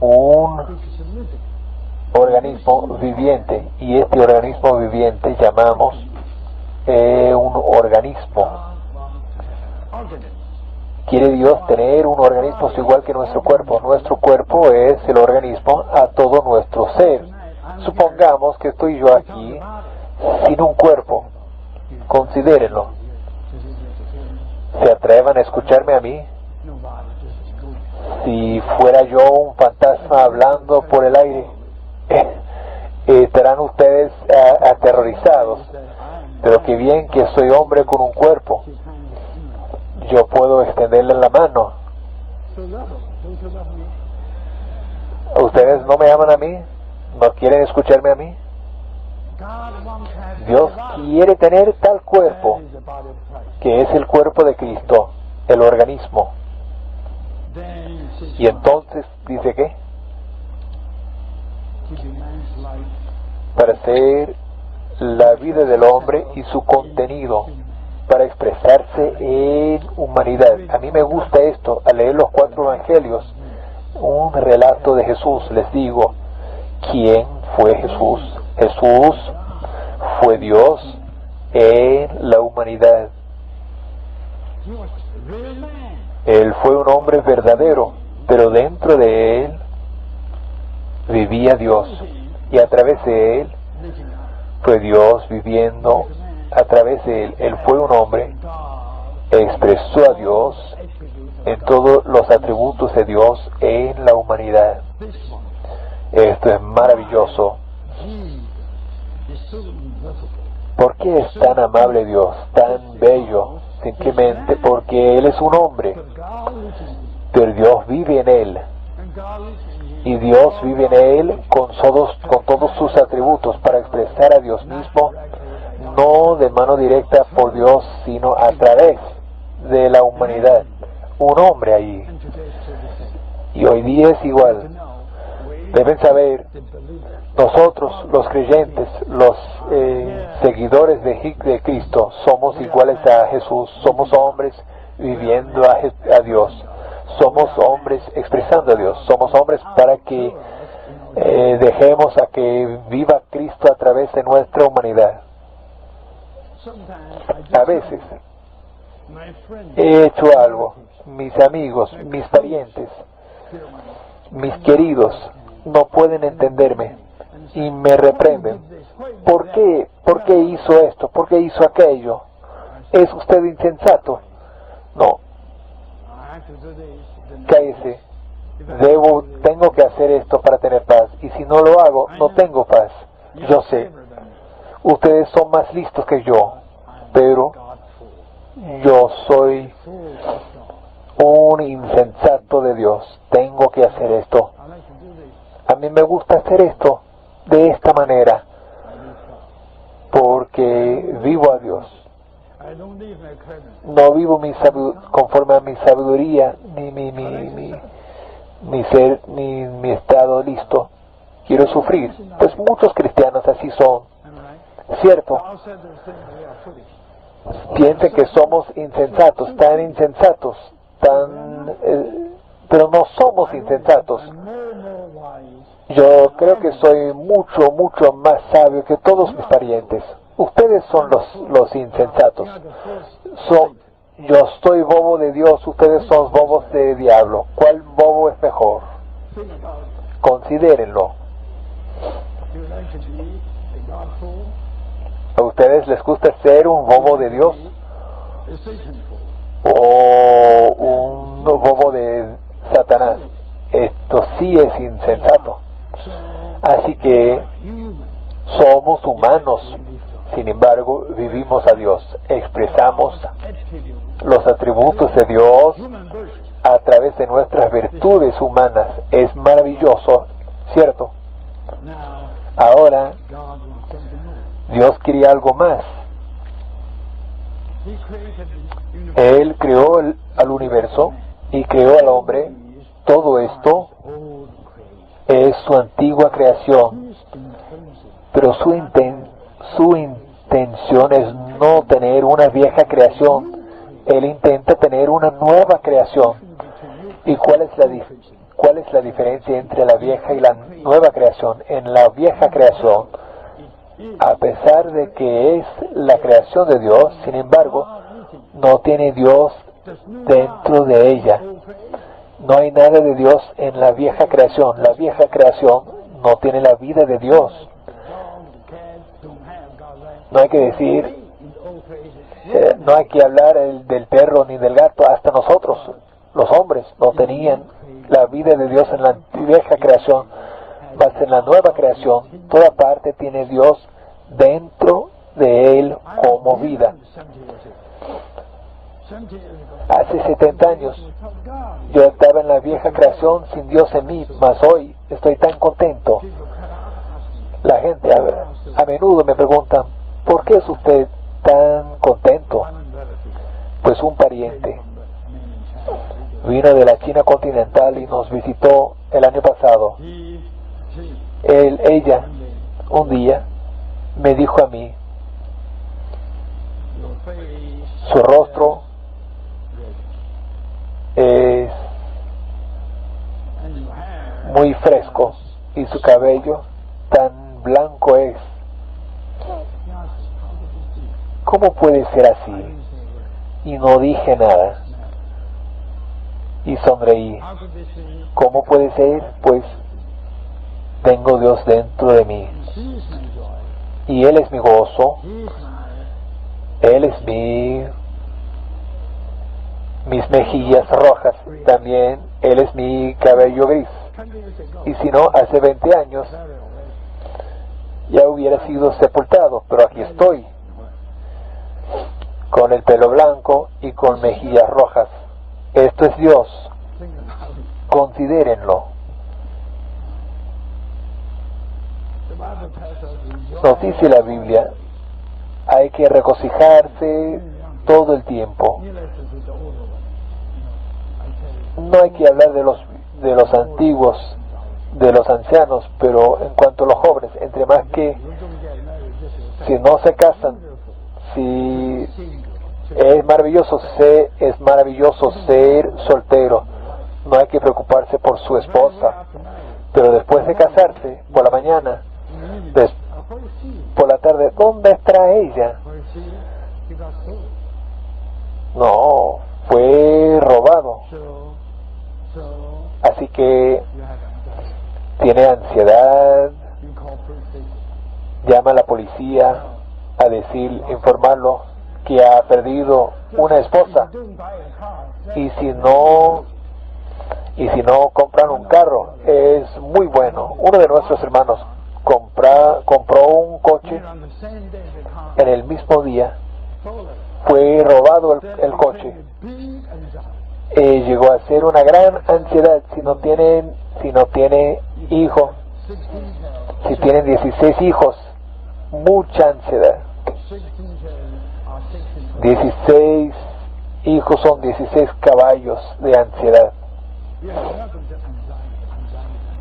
un organismo viviente, y este organismo viviente llamamos un organismo. Quiere Dios tener un organismo igual que nuestro cuerpo. Nuestro cuerpo es el organismo a todo nuestro ser. Supongamos que estoy yo aquí sin un cuerpo. Considérenlo. ¿Se atrevan a escucharme a mí? Si fuera yo un fantasma hablando por el aire, estarán ustedes aterrorizados. Pero qué bien que soy hombre con un cuerpo. Yo puedo extenderle la mano. ¿Ustedes no me aman a mí? ¿No quieren escucharme a mí? Dios quiere tener tal cuerpo, que es el cuerpo de Cristo, el organismo. Y entonces, ¿dice qué? Para ser la vida del hombre y su contenido, para expresarse en humanidad. A mí me gusta esto, al leer los 4 evangelios, un relato de Jesús. Les digo, ¿quién fue Jesús? Jesús fue Dios en la humanidad. Él fue un hombre verdadero, pero dentro de él vivía Dios, y a través de él fue Dios viviendo a través de él. Él fue un hombre, expresó a Dios en todos los atributos de Dios en la humanidad. Esto es maravilloso. ¿Por qué es tan amable Dios, tan bello? Simplemente porque Él es un hombre, pero Dios vive en Él. Y Dios vive en Él con todos sus atributos para expresar a Dios mismo, no de mano directa por Dios, sino a través de la humanidad. Un hombre ahí. Y hoy día es igual. Deben saber, nosotros los creyentes, los seguidores de Cristo, somos iguales a Jesús. Somos hombres viviendo a Dios. Somos hombres expresando a Dios. Somos hombres para que dejemos a que viva Cristo a través de nuestra humanidad. A veces he hecho algo, mis amigos, mis parientes, mis queridos no pueden entenderme y me reprenden. ¿Por qué? ¿Por qué hizo esto? ¿Por qué hizo aquello? ¿Es usted insensato? No. Cállese. Tengo que hacer esto para tener paz, y si no lo hago, no tengo paz. Yo sé, ustedes son más listos que yo, pero yo soy un insensato de Dios. Tengo que hacer esto. A mí me gusta hacer esto de esta manera, porque vivo a Dios. No vivo conforme a mi sabiduría, ni mi estado listo. Quiero sufrir. Pues muchos cristianos así son. ¿Cierto? Piensen que somos insensatos, tan insensatos, pero no somos insensatos. Yo creo que soy mucho más sabio que todos mis parientes. Ustedes son los insensatos. Yo estoy bobo de Dios, ustedes son bobos de diablo. ¿Cuál bobo es mejor? Considérenlo. ¿A ustedes les gusta ser un bobo de Dios? ¿O un bobo de Satanás? Esto sí es insensato. Así que somos humanos, sin embargo vivimos a Dios, expresamos los atributos de Dios a través de nuestras virtudes humanas. Es maravilloso, ¿cierto? Ahora Dios quería algo más. Él creó al universo y creó al hombre. Todo esto es su antigua creación, pero su intención es no tener una vieja creación. Él intenta tener una nueva creación. ¿Y cuál es la diferencia entre la vieja y la nueva creación? En la vieja creación, a pesar de que es la creación de Dios, sin embargo, no tiene Dios dentro de ella. No hay nada de Dios en la vieja creación. La vieja creación no tiene la vida de Dios. No hay que decir, no hay que hablar del perro ni del gato. Hasta nosotros, los hombres, no tenían la vida de Dios en la vieja creación. Mas en la nueva creación, toda parte tiene Dios dentro de él como vida. Hace 70 años yo estaba en la vieja creación sin Dios en mí, mas hoy estoy tan contento. La gente a menudo me pregunta, ¿por qué es usted tan contento? Pues un pariente vino de la China continental y nos visitó el año pasado. Ella, un día, me dijo a mí, su rostro es muy fresco y su cabello tan blanco es. ¿Cómo puede ser así? Y no dije nada. Y sonreí. ¿Cómo puede ser? Pues tengo Dios dentro de mí. Y Él es mi gozo. Él es mis mejillas rojas. También Él es mi cabello gris. Y si no, hace 20 años ya hubiera sido sepultado, pero aquí estoy, con el pelo blanco y con mejillas rojas. Esto es Dios. Considérenlo. Nos dice la Biblia, hay que regocijarse todo el tiempo. No hay que hablar de los antiguos, de los ancianos, pero en cuanto a los jóvenes, entre más que si no se casan, si es maravilloso ser soltero, no hay que preocuparse por su esposa, pero después de casarse, por la mañana, por la tarde, ¿dónde está ella? No, fue robado. Así que tiene ansiedad, llama a la policía a informarlo que ha perdido una esposa, y si no compran un carro, es muy bueno. Uno de nuestros hermanos compró un coche, en el mismo día fue robado el coche. Llegó a ser una gran ansiedad si no tiene hijos. Si tienen 16 hijos, mucha ansiedad. 16 hijos son 16 caballos de ansiedad.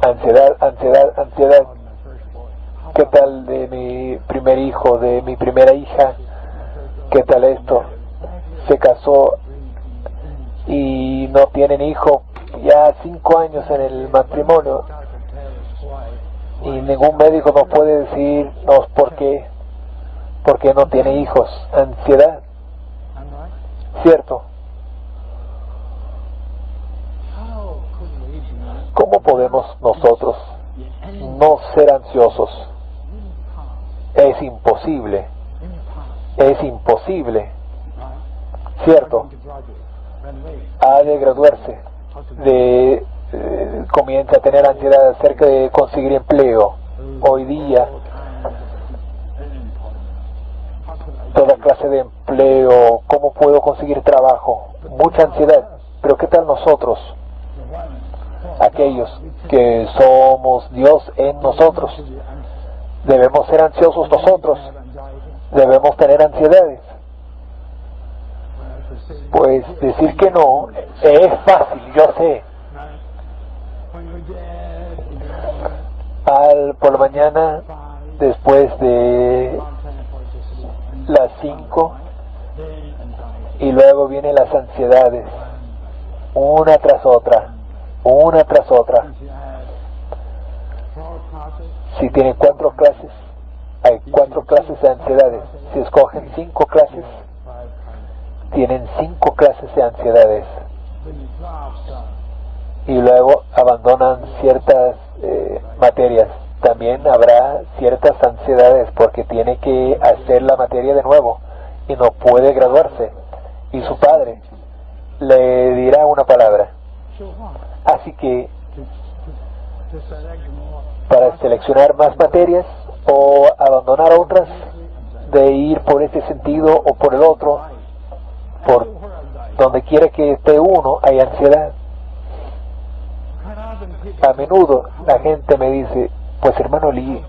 Ansiedad. ¿Qué tal de mi primer hijo, de mi primera hija? ¿Qué tal esto? Se casó y no tienen hijo, ya 5 años en el matrimonio, y ningún médico nos puede decirnos por qué no tiene hijos. Ansiedad, ¿cierto? ¿Cómo podemos nosotros no ser ansiosos? Es imposible, ¿cierto? Ha de graduarse, comienza a tener ansiedad acerca de conseguir empleo. Hoy día, toda clase de empleo, ¿cómo puedo conseguir trabajo? Mucha ansiedad. Pero ¿qué tal nosotros? Aquellos que somos Dios en nosotros. Debemos ser ansiosos nosotros. Debemos tener ansiedades. Pues decir que no es fácil, yo sé. Por la mañana, después de las 5, y luego vienen las ansiedades, una tras otra. Si tienen 4 clases, hay 4 clases de ansiedades. Si escogen 5 clases, tienen 5 clases de ansiedades. Y luego abandonan ciertas materias. También habrá ciertas ansiedades porque tiene que hacer la materia de nuevo y no puede graduarse. Y su padre le dirá una palabra. Así que para seleccionar más materias o abandonar otras, de ir por este sentido o por el otro. Por donde quiera que esté uno hay ansiedad. A menudo la gente me dice, pues hermano Lee,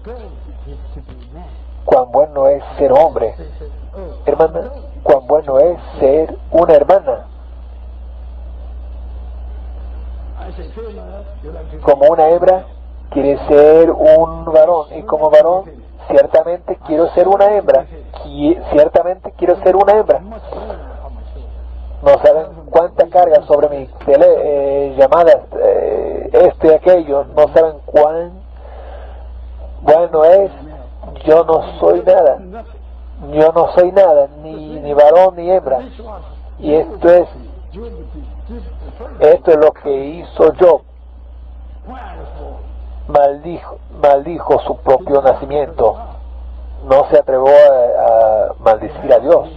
cuán bueno es ser hombre. Hermana, cuán bueno es ser una hermana. Como una hembra quiere ser un varón, y como varón ciertamente quiero ser una hembra. Ciertamente quiero ser una hembra. No saben cuánta carga sobre mis llamadas, esto y aquello. No saben cuán bueno es. Yo no soy nada. Yo no soy nada, ni varón ni hembra. Y esto es lo que hizo Job. Maldijo su propio nacimiento. No se atrevió a maldecir a Dios.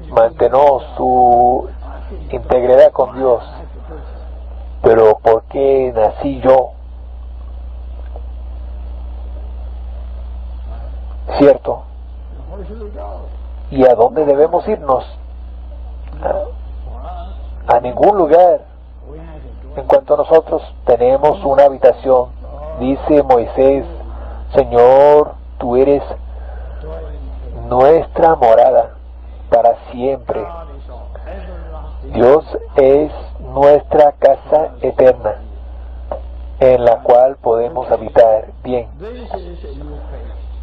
Mantuvo su integridad con Dios. Pero ¿por qué nací yo? ¿Cierto? ¿Y a dónde debemos irnos? A ningún lugar. En cuanto a nosotros, tenemos una habitación. Dice Moisés, Señor, tú eres nuestra morada para siempre. Dios es nuestra casa eterna, en la cual podemos habitar bien.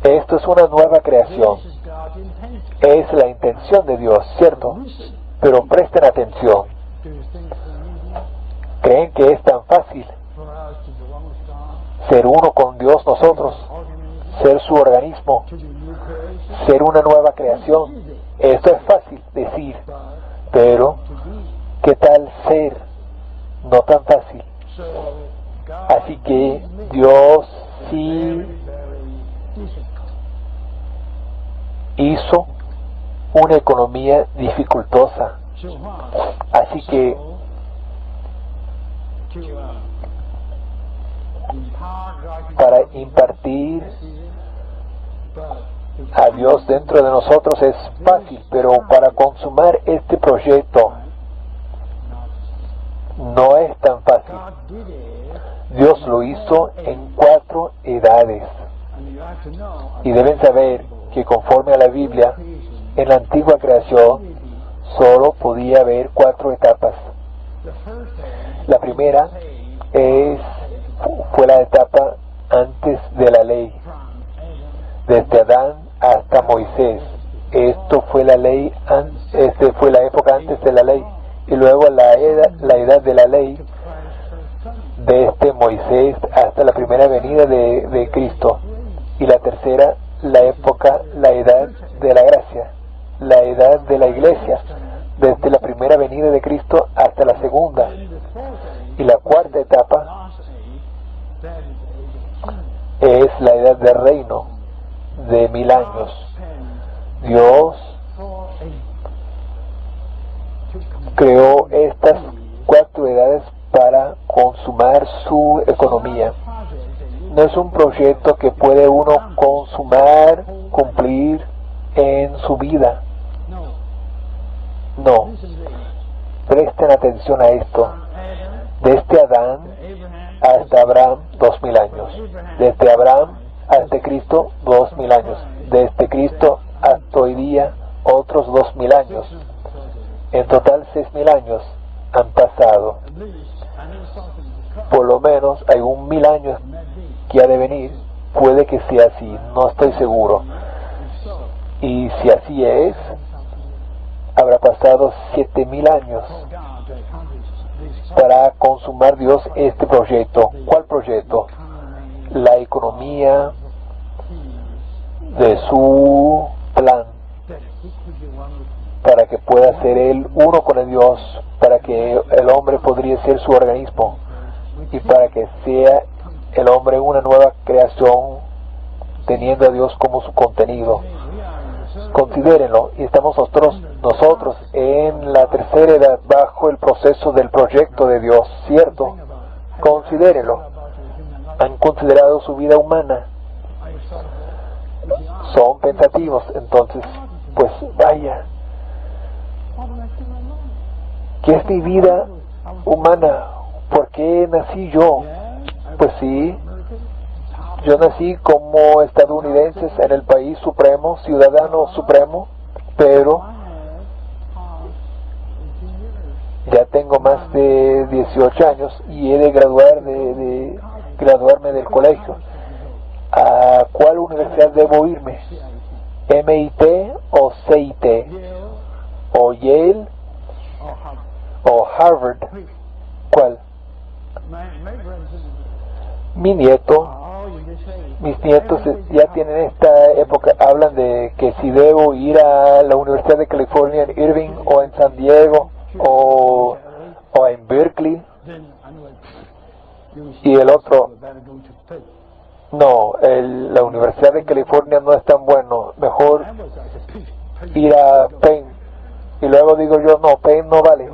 Esto es una nueva creación. Es la intención de Dios, ¿cierto? Pero presten atención. ¿Creen que es tan fácil ser uno con Dios nosotros? Ser su organismo, ser una nueva creación. Esto es fácil decir, pero ¿qué tal ser no tan fácil? Así que Dios sí hizo una economía dificultosa. Así que para impartir a Dios dentro de nosotros es fácil, pero para consumar este proyecto no es tan fácil. Dios lo hizo en 4 edades. Y deben saber que conforme a la Biblia, en la antigua creación solo podía haber 4 etapas. La primera fue la etapa antes de la ley, desde Adán hasta Moisés. Esto fue la ley, fue la época antes de la ley, y luego la edad de la ley, desde Moisés hasta la primera venida de Cristo, y la tercera, la edad de la gracia, la edad de la iglesia, desde la primera venida de Cristo hasta la segunda. Y la cuarta etapa es la edad del reino de 1000 años. Dios creó estas 4 edades para consumar su economía. No es un proyecto que puede uno consumar, cumplir en su vida. No. Presten atención a esto. Desde Adán hasta Abraham, 2000 años. Desde Abraham hasta Cristo, 2000 años. Desde Cristo hasta hoy día, otros 2000 años. En total, 6000 años han pasado. Por lo menos hay 1000 años que ha de venir. Puede que sea así, no estoy seguro. Y si así es, habrá pasado 7000 años para consumar Dios este proyecto. ¿Cuál proyecto? La economía de su plan, para que pueda ser Él uno con el Dios, para que el hombre podría ser su organismo, y para que sea el hombre una nueva creación, teniendo a Dios como su contenido. Considérenlo, y estamos nosotros en la tercera edad, bajo el proceso del proyecto de Dios, ¿cierto? Considérenlo. han considerado su vida humana. Son pensativos. Entonces, pues vaya, ¿qué es mi vida humana? ¿Por qué nací yo? Pues sí, yo nací como estadounidense en el país supremo, ciudadano supremo, pero ya tengo más de 18 años y he de graduarme del colegio. ¿A cuál universidad debo irme? ¿MIT o CIT? ¿O Yale? ¿O Harvard? ¿Cuál? Mis nietos ya tienen esta época, hablan de que si debo ir a la Universidad de California en Irving o en San Diego o en Berkeley, y el otro, no, la Universidad de California no es tan bueno, mejor ir a Penn. Y luego digo yo, no, Penn no vale,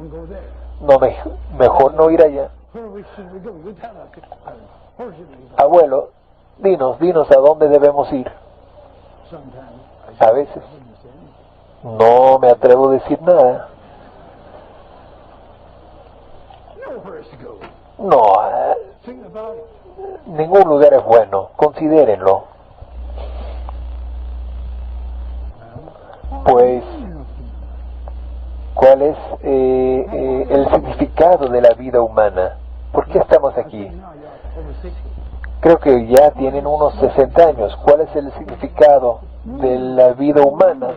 no, mejor no ir allá. Abuelo, dinos a dónde debemos ir. A veces no me atrevo a decir nada. No, ningún lugar es bueno, considérenlo. Pues, ¿cuál es el significado de la vida humana? ¿Por qué estamos aquí? Creo que ya tienen unos 60 años. ¿Cuál es el significado de la vida humana?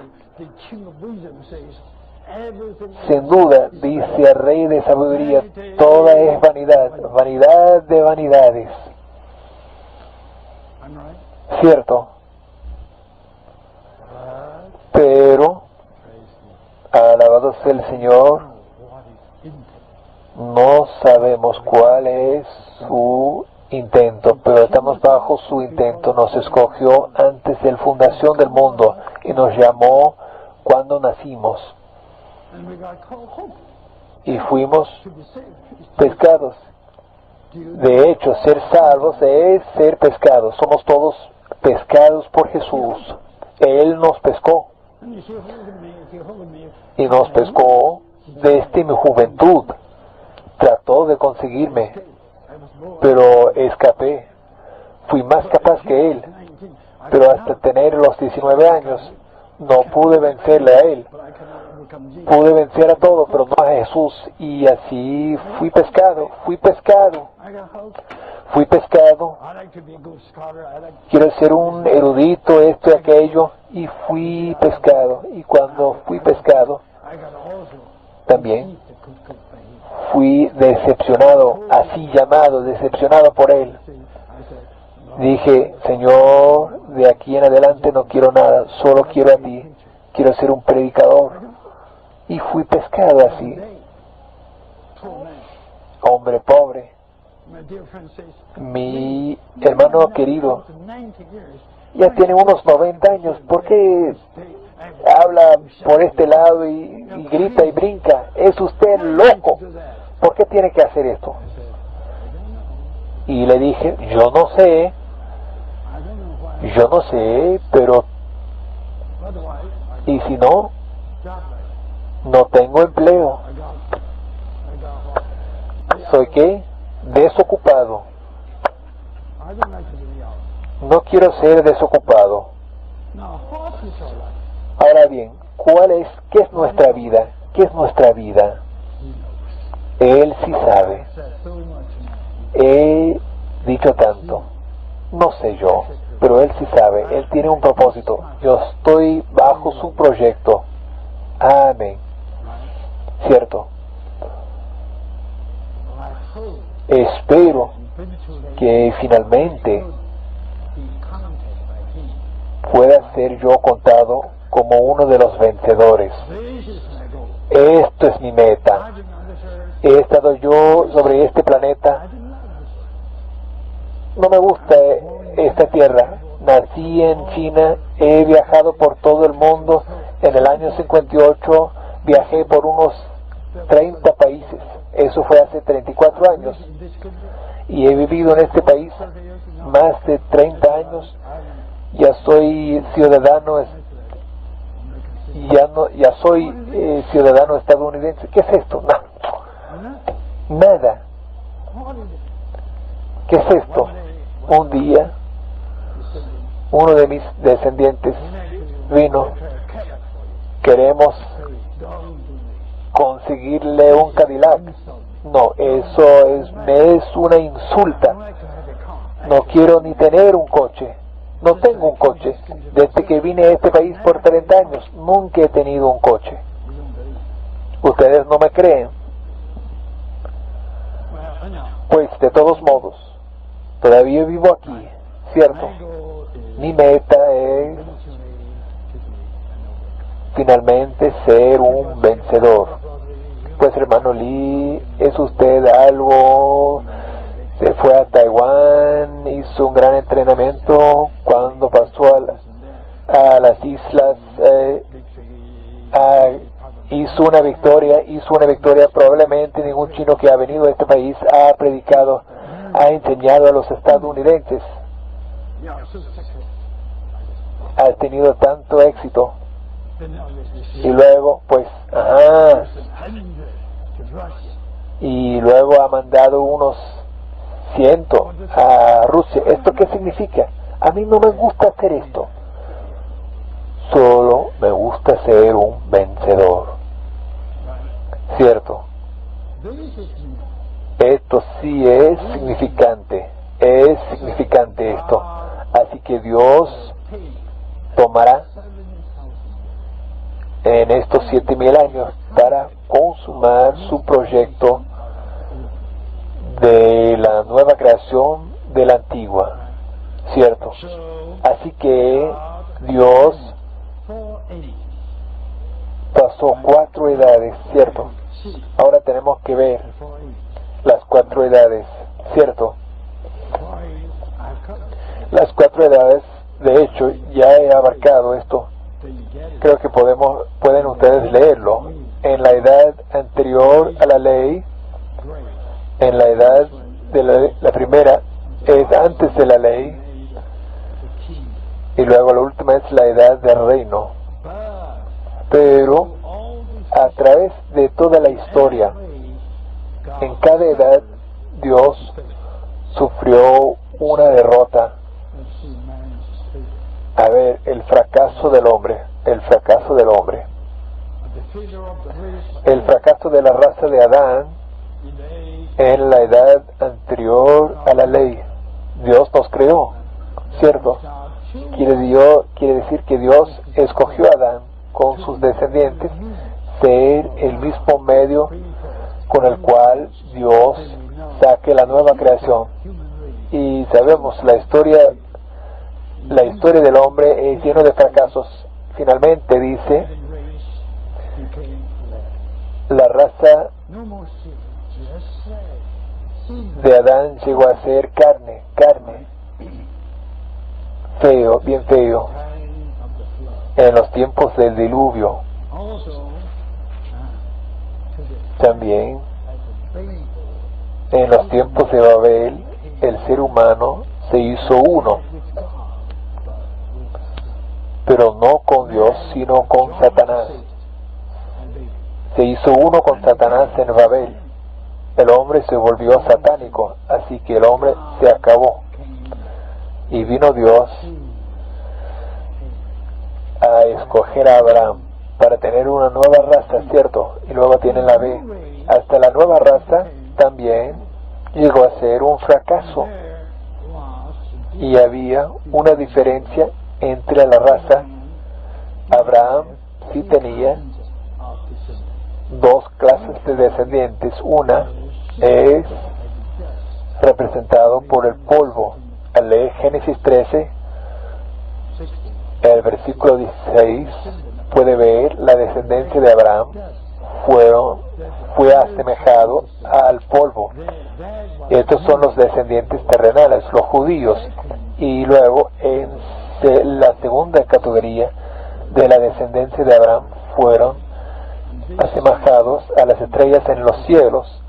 Sin duda, dice el Rey de Sabiduría, toda es vanidad, vanidad de vanidades. ¿Cierto? Pero, alabado sea el Señor, no sabemos cuál es su intento, pero estamos bajo su intento. Nos escogió antes de la fundación del mundo y nos llamó cuando nacimos. Y fuimos pescados. De hecho, ser salvos es ser pescados. Somos todos pescados por Jesús. Él nos pescó. Y nos pescó desde mi juventud. Trató de conseguirme, pero escapé. Fui más capaz que él. Pero hasta tener los 19 años, no pude vencerle a él. Pude vencer a todo, pero no a Jesús. Y así fui pescado. Quiero ser un erudito, esto y aquello. Y fui pescado. Y cuando fui pescado, también fui decepcionado, así llamado, decepcionado por él. Dije, Señor, de aquí en adelante no quiero nada, solo quiero a ti. Quiero ser un predicador. Y fui pescado así. Hombre pobre. Mi hermano querido ya tiene unos 90 años. ¿Por qué habla por este lado y grita y brinca? Es usted loco. ¿Por qué tiene que hacer esto? Y le dije, yo no sé, pero y si no tengo empleo. ¿Soy qué? Desocupado. No quiero ser desocupado. Ahora bien, ¿qué es nuestra vida? ¿Qué es nuestra vida? Él sí sabe. He dicho tanto. No sé yo, pero Él sí sabe. Él tiene un propósito. Yo estoy bajo su proyecto. Amén. ¿Cierto? Espero que finalmente pueda ser yo contado como uno de los vencedores. Esto es mi meta. He estado yo sobre este planeta. No me gusta esta tierra. Nací en China, he viajado por todo el mundo. En el año 58 viajé por unos 30 países. Eso fue hace 34 años. Y he vivido en este país más de 30 años, ya soy ciudadano, ya soy ciudadano estadounidense. ¿Qué es esto? No, nada. ¿Qué es esto? Un día, uno de mis descendientes vino, queremos conseguirle un Cadillac. No, eso me es una insulta. No quiero ni tener un coche. No tengo un coche. Desde que vine a este país por 30 años, nunca he tenido un coche. ¿Ustedes no me creen? Pues de todos modos, todavía vivo aquí, ¿cierto? Mi meta es finalmente ser un vencedor. Pues hermano Lee, ¿es usted algo? Se fue a Taiwán, hizo un gran entrenamiento cuando pasó a las islas, hizo una victoria. Probablemente ningún chino que ha venido a este país ha predicado, ha enseñado a los estadounidenses. Ha tenido tanto éxito. Y luego, pues, y luego ha mandado unos 100 a Rusia. ¿Esto qué significa? A mí no me gusta hacer esto. Solo me gusta ser un vencedor. ¿Cierto? Esto sí es significante. Es significante esto. Así que Dios tomará en estos 7,000 años para consumar su proyecto de la nueva creación de la antigua, ¿cierto? Así que Dios pasó 4 edades, ¿cierto? Ahora tenemos que ver las 4 edades, ¿cierto? Las 4 edades, de hecho, ya he abarcado esto. Creo que pueden ustedes leerlo. En la edad anterior a la ley, en la edad de la primera es antes de la ley, y luego la última es la edad del reino. Pero a través de toda la historia, en cada edad Dios sufrió una derrota. A ver, el fracaso del hombre, el fracaso de la raza de Adán en la edad anterior a la ley. Dios nos creó, ¿cierto? Quiere decir que Dios escogió a Adán con sus descendientes ser el mismo medio con el cual Dios saque la nueva creación. Y sabemos la historia del hombre es lleno de fracasos. Finalmente dice, la raza de Adán llegó a ser carne, feo, bien feo, en los tiempos del diluvio. También en los tiempos de Babel, el ser humano se hizo uno, pero no con Dios, sino con Satanás. Se hizo uno con Satanás en Babel. El hombre se volvió satánico, así que el hombre se acabó. Y vino Dios a escoger a Abraham para tener una nueva raza, ¿cierto? Y luego tiene la B. Hasta la nueva raza también llegó a ser un fracaso. Y había una diferencia entre la raza. Abraham sí tenía 2 clases de descendientes. Una es representado por el polvo. Al leer Génesis 13, el versículo 16, puede ver la descendencia de Abraham fue asemejado al polvo. Estos son los descendientes terrenales, los judíos. Y luego en la segunda categoría de la descendencia de Abraham fueron asemejados a las estrellas en los cielos,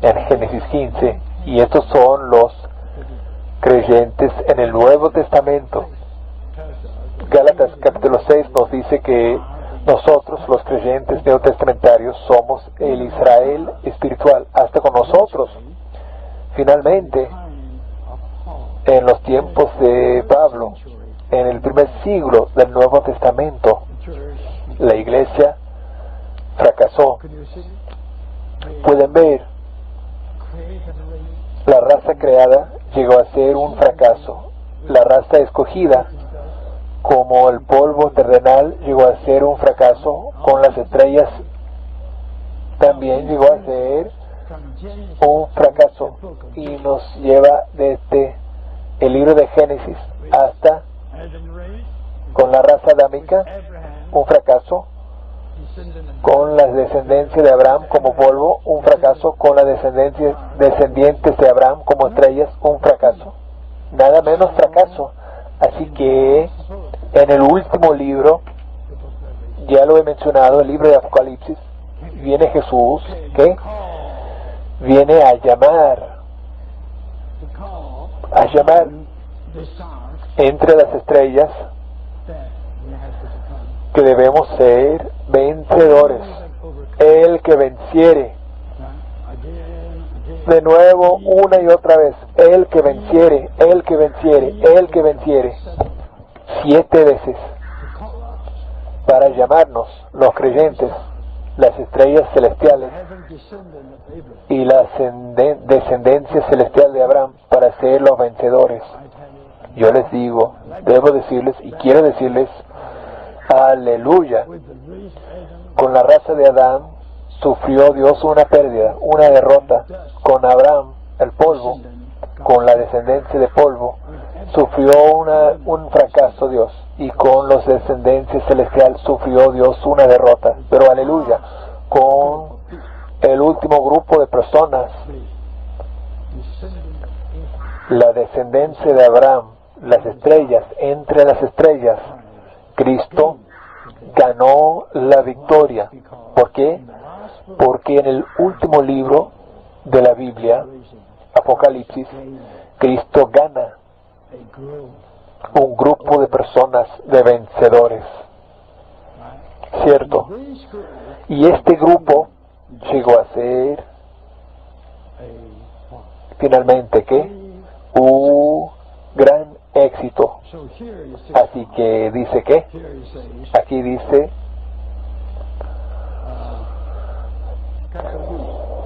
en Génesis 15. Y estos son los creyentes en el Nuevo Testamento. Gálatas capítulo 6 nos dice que nosotros, los creyentes neotestamentarios, somos el Israel espiritual. Hasta con nosotros, finalmente, en los tiempos de Pablo, en el primer siglo del Nuevo Testamento, la iglesia fracasó. Pueden ver, la raza creada llegó a ser un fracaso. La raza escogida, como el polvo terrenal, llegó a ser un fracaso. Con las estrellas también llegó a ser un fracaso. Y nos lleva desde el libro de Génesis hasta con la raza adámica, un fracaso. Con la descendencia de Abraham como polvo, un fracaso. Con las descendientes de Abraham como estrellas, un fracaso. Nada menos fracaso. Así que en el último libro, ya lo he mencionado, el libro de Apocalipsis, viene Jesús, que viene a llamar entre las estrellas que debemos ser vencedores. El que venciere, de nuevo, una y otra vez, el que venciere, el que venciere, el que venciere, 7 veces, para llamarnos, los creyentes, las estrellas celestiales y la descendencia celestial de Abraham, para ser los vencedores. Yo les digo, debo decirles y quiero decirles, aleluya. Con la raza de Adán sufrió Dios una pérdida, una derrota. Con Abraham, el polvo, con la descendencia de polvo, sufrió un fracaso Dios. Y con los descendencias celestiales sufrió Dios una derrota. Pero aleluya, con el último grupo de personas, la descendencia de Abraham, las estrellas, entre las estrellas, Cristo ganó la victoria. ¿Por qué? Porque en el último libro de la Biblia, Apocalipsis, Cristo gana un grupo de personas, de vencedores. ¿Cierto? Y este grupo llegó a ser finalmente ¿qué? Un gran éxito. Así que dice que aquí dice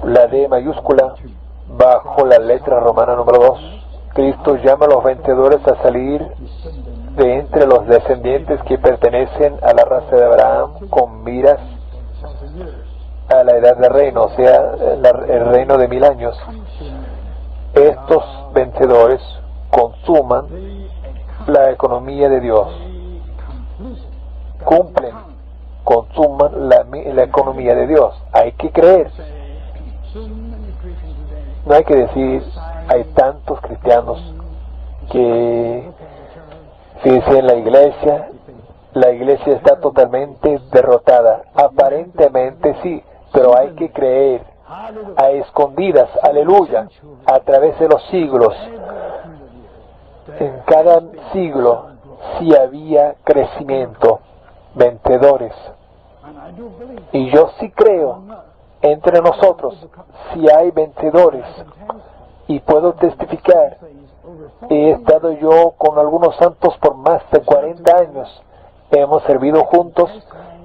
la D mayúscula bajo la letra romana número 2. Cristo llama a los vencedores a salir de entre los descendientes que pertenecen a la raza de Abraham con miras a la edad del reino, o sea, el reino de 1000 años. Estos vencedores consuman la economía de Dios, cumplen, consuman la economía de Dios. Hay que creer, no hay que decir. Hay tantos cristianos que, fíjense, en la iglesia está totalmente derrotada. Aparentemente sí, pero hay que creer a escondidas, aleluya, a través de los siglos. En cada siglo sí había crecimiento, vencedores. Y yo sí creo, entre nosotros, si hay vencedores. Y puedo testificar, he estado yo con algunos santos por más de 40 años. Hemos servido juntos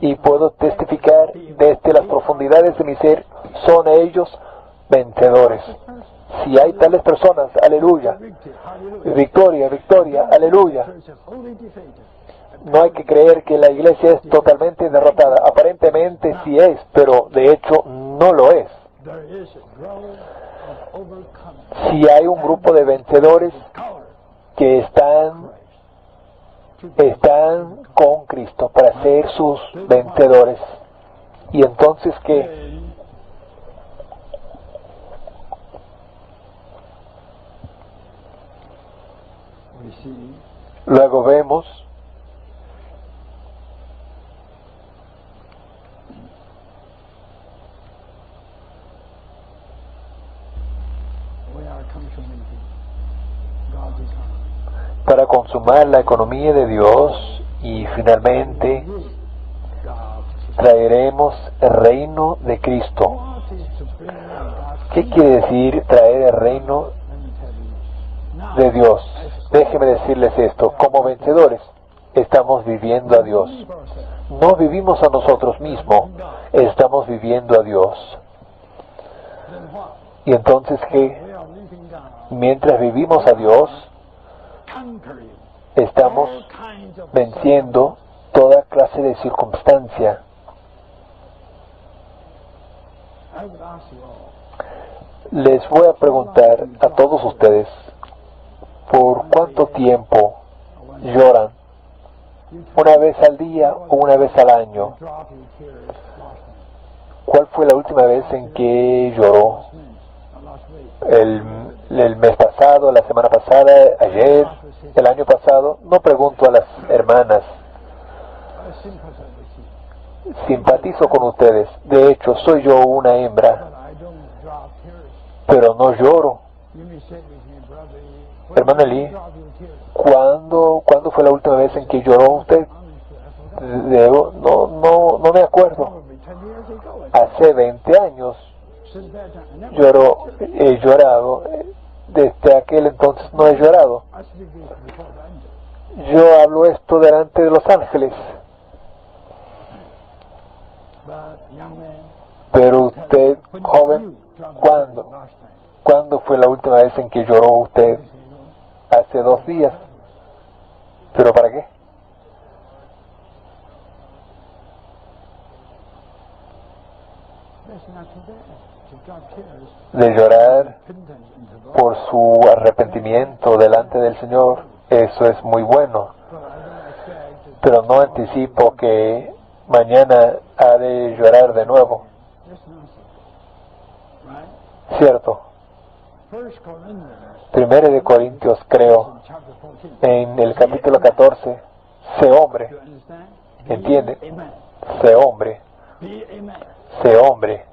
y puedo testificar desde las profundidades de mi ser, son ellos vencedores. Si hay tales personas, aleluya, victoria, victoria, aleluya. No hay que creer que la iglesia es totalmente derrotada. Aparentemente sí es, pero de hecho no lo es. Si hay un grupo de vencedores que están con Cristo para ser sus vencedores. Y entonces ¿qué? Luego vemos para consumar la economía de Dios y finalmente traeremos el reino de Cristo. ¿Qué quiere decir traer el reino de Dios? Déjenme decirles esto, como vencedores estamos viviendo a Dios. No vivimos a nosotros mismos, estamos viviendo a Dios. Y entonces, ¿qué? Mientras vivimos a Dios, estamos venciendo toda clase de circunstancia. Les voy a preguntar a todos ustedes, ¿por cuánto tiempo lloran? ¿Una vez al día o una vez al año? ¿Cuál fue la última vez en que lloró? ¿El mes pasado, la semana pasada, ayer, el año pasado? No pregunto a las hermanas. Simpatizo con ustedes. De hecho, soy yo una hembra, pero no lloro. Hermana Lee, ¿cuándo fue la última vez en que lloró usted? No me acuerdo. Hace 20 años he llorado. Desde aquel entonces no he llorado. Yo hablo esto delante de los ángeles. Pero usted, joven, ¿cuándo fue la última vez en que lloró usted? Hace 2 días. ¿Pero para qué? De llorar por su arrepentimiento delante del Señor, eso es muy bueno. Pero no anticipo que mañana ha de llorar de nuevo. ¿Cierto? 1 de Corintios, creo, en el capítulo 14, sé hombre. ¿Entiende? Sé hombre. Sé hombre.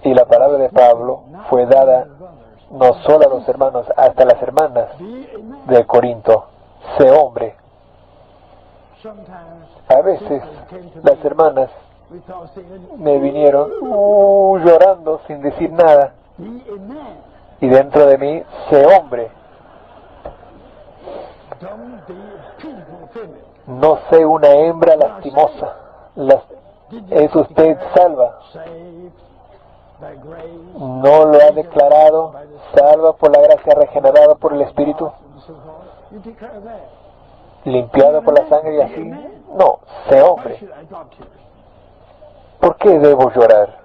Y la palabra de Pablo fue dada no solo a los hermanos, hasta las hermanas de Corinto. Sé hombre. A veces las hermanas me vinieron llorando sin decir nada. Y dentro de mí, sé hombre. No sé una hembra lastimosa. Es usted salva. ¿No lo ha declarado salva por la gracia, regenerada por el Espíritu, limpiado por la sangre y así? No, sé hombre. ¿Por qué debo llorar?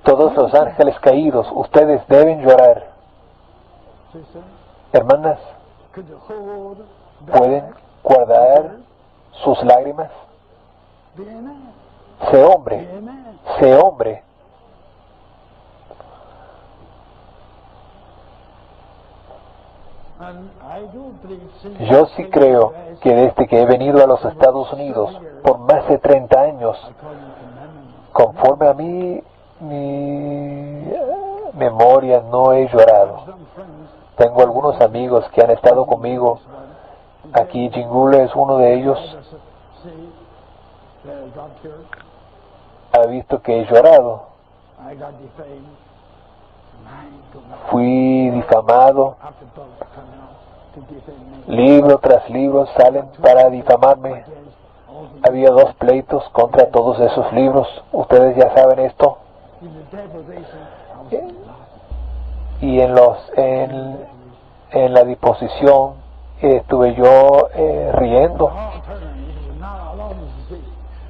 Todos los ángeles caídos, ustedes deben llorar. Hermanas, ¿pueden guardar sus lágrimas? Sé hombre. Sé hombre. Yo sí creo que desde que he venido a los Estados Unidos por más de 30 años, conforme a mi memoria, no he llorado. Tengo algunos amigos que han estado conmigo. Aquí Jingule es uno de ellos. Ha visto que he llorado. Fui difamado. Libro tras libro salen para difamarme. Había 2 pleitos contra todos esos libros. Ustedes ya saben esto. Y en la disposición estuve yo riendo.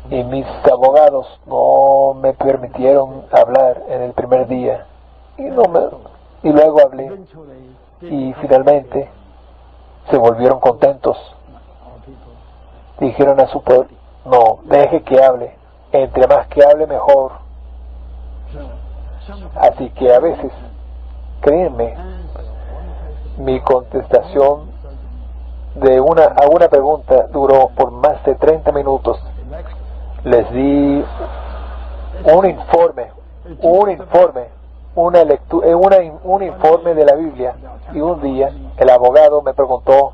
Y mis abogados no me permitieron hablar en el primer día. Y luego hablé. Y finalmente se volvieron contentos. Dijeron a su pueblo, no, deje que hable. Entre más que hable, mejor. Así que a veces, créanme, mi contestación a una pregunta duró por más de 30 minutos. Les di un informe un informe de la Biblia, y un día el abogado me preguntó,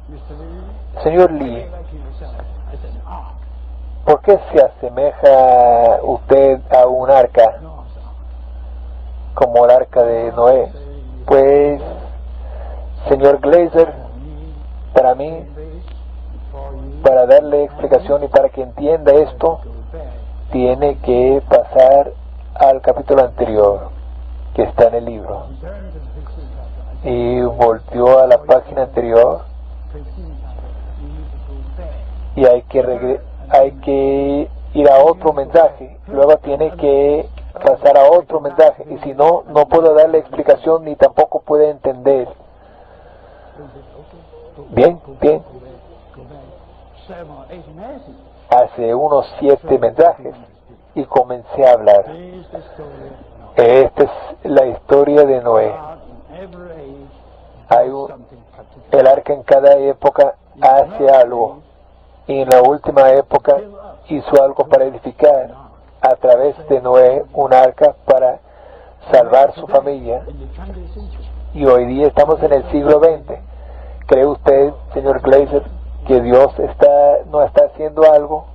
señor Lee, ¿por qué se asemeja usted a un arca como el arca de Noé? Pues, señor Glazer, para mí, para darle explicación y para que entienda esto, tiene que pasar al capítulo anterior que está en el libro, y volteó a la página anterior, y hay que ir a otro mensaje, luego tiene que pasar a otro mensaje, y si no, no puedo darle explicación ni tampoco puede entender. Bien. Hace unos 7 mensajes y comencé a hablar. Esta es la historia de Noé. El arca en cada época hace algo, y en la última época hizo algo para edificar a través de Noé un arca para salvar su familia, y hoy día estamos en el siglo XX. ¿Cree usted, señor Glazer, que Dios no está haciendo algo?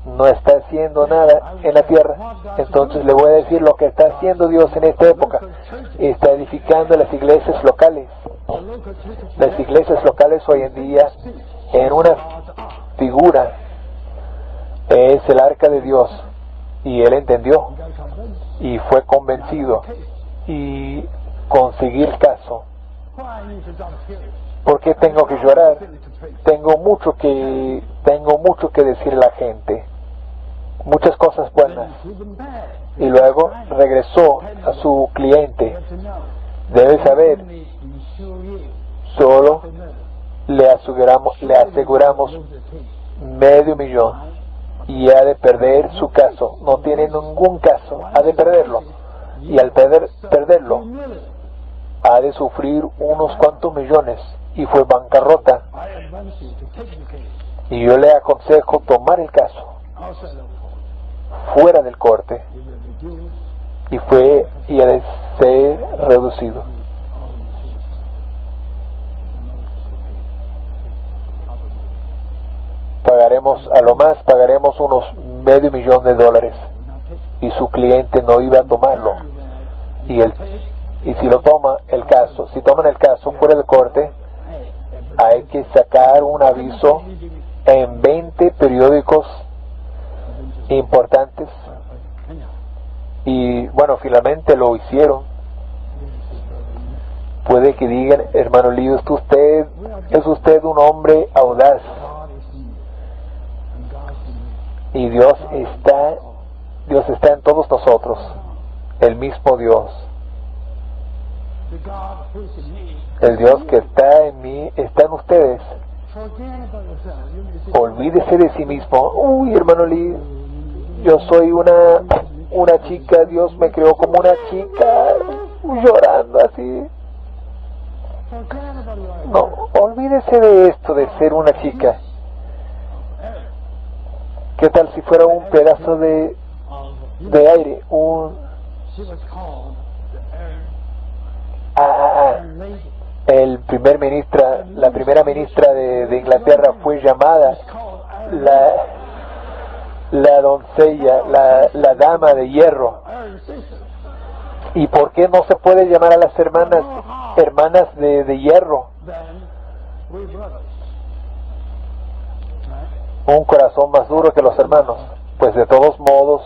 No está haciendo nada en la tierra. Entonces le voy a decir lo que está haciendo Dios en esta época. Está edificando las iglesias locales. Las iglesias locales hoy en día, en una figura, es el arca de Dios, y él entendió y fue convencido y conseguir caso. ¿Por qué tengo que llorar? Tengo mucho que decir a la gente, muchas cosas buenas, y luego regresó a su cliente. Debe saber, solo le aseguramos $500,000 y ha de perder su caso. No tiene ningún caso, ha de perderlo, y al perderlo ha de sufrir unos cuantos millones, y fue bancarrota. Y yo le aconsejo tomar el caso fuera del corte, y ha de ser reducido. A lo más pagaremos unos $500,000, y su cliente no iba a tomarlo. Y si toman el caso fuera del corte, hay que sacar un aviso en 20 periódicos importantes, y bueno, finalmente lo hicieron. Puede que digan, hermano Lee, es usted un hombre audaz, y Dios está en todos nosotros, el mismo Dios. El Dios que está en mí está en ustedes. Olvídese de sí mismo. Uy, hermano Lee, yo soy una chica, Dios me creó como una chica, llorando así. No, olvídese de esto de ser una chica. ¿Qué tal si fuera un pedazo de aire? La primera ministra de Inglaterra fue llamada la doncella, la dama de hierro. ¿Y por qué no se puede llamar a las hermanas de hierro? Un corazón más duro que los hermanos. Pues de todos modos,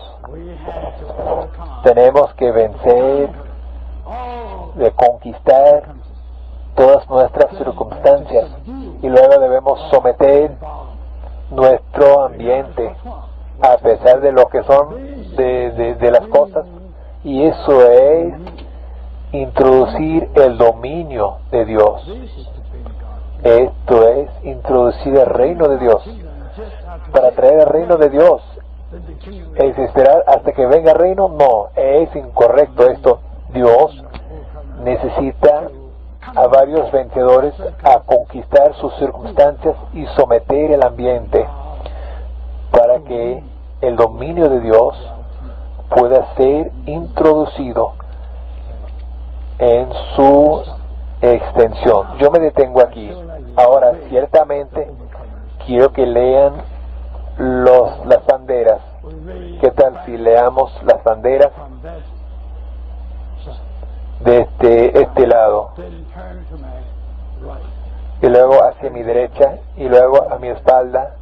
tenemos que vencer, de conquistar todas nuestras circunstancias, y luego debemos someter nuestro ambiente a pesar de lo que son de las cosas, y eso es introducir el dominio de Dios. Esto es introducir el reino de Dios. Para traer el reino de Dios, ¿es esperar hasta que venga el reino? No, es incorrecto esto. Dios necesita a varios vencedores a conquistar sus circunstancias y someter el ambiente para que el dominio de Dios pueda ser introducido en su extensión. Yo me detengo aquí. Ahora, ciertamente, quiero que lean las banderas. ¿Qué tal si leamos las banderas desde este lado? Y luego hacia mi derecha, y luego a mi espalda,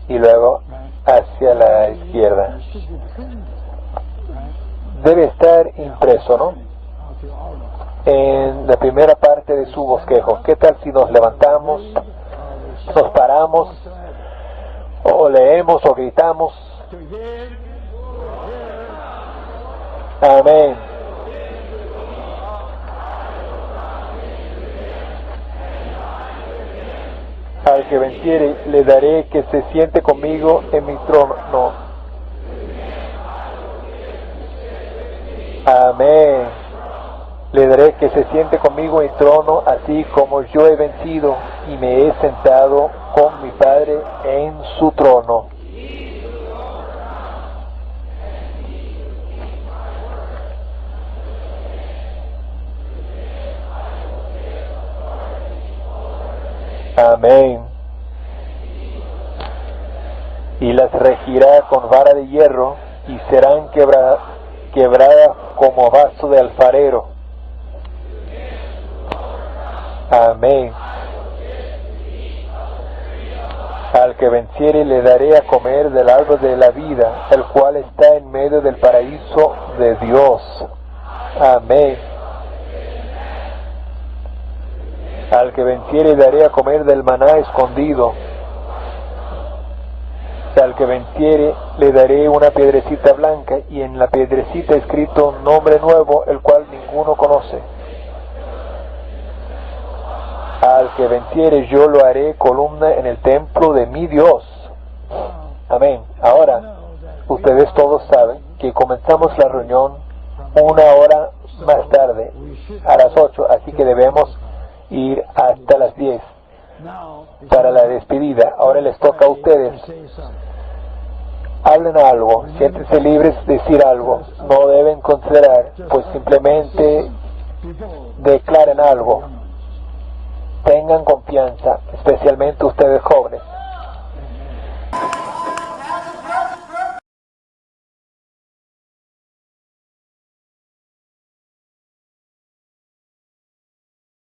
y luego hacia la izquierda. Debe estar impreso, ¿no? En la primera parte de su bosquejo. ¿Qué tal si nos levantamos, nos paramos, o leemos o gritamos? Amén. Al que venciere le daré que se siente conmigo en mi trono. No. Amén. Le daré que se siente conmigo en mi trono, así como yo he vencido y me he sentado con mi Padre en su trono. Amén. Y las regirá con vara de hierro y serán quebradas como vaso de alfarero. Amén. Al que venciere le daré a comer del árbol de la vida, el cual está en medio del paraíso de Dios. Amén. Al que venciere le daré a comer del maná escondido. Al que venciere le daré una piedrecita blanca, y en la piedrecita escrito un nombre nuevo, el cual ninguno conoce. Al que venciere yo lo haré columna en el templo de mi Dios. Amén. Ahora, ustedes todos saben que comenzamos la reunión una hora más tarde, a las 8, así que debemos ir hasta las 10 para la despedida. Ahora les toca a ustedes. Hablen algo, siéntense libres de decir algo, no deben considerar, pues simplemente declaren algo. Tengan confianza, especialmente ustedes jóvenes.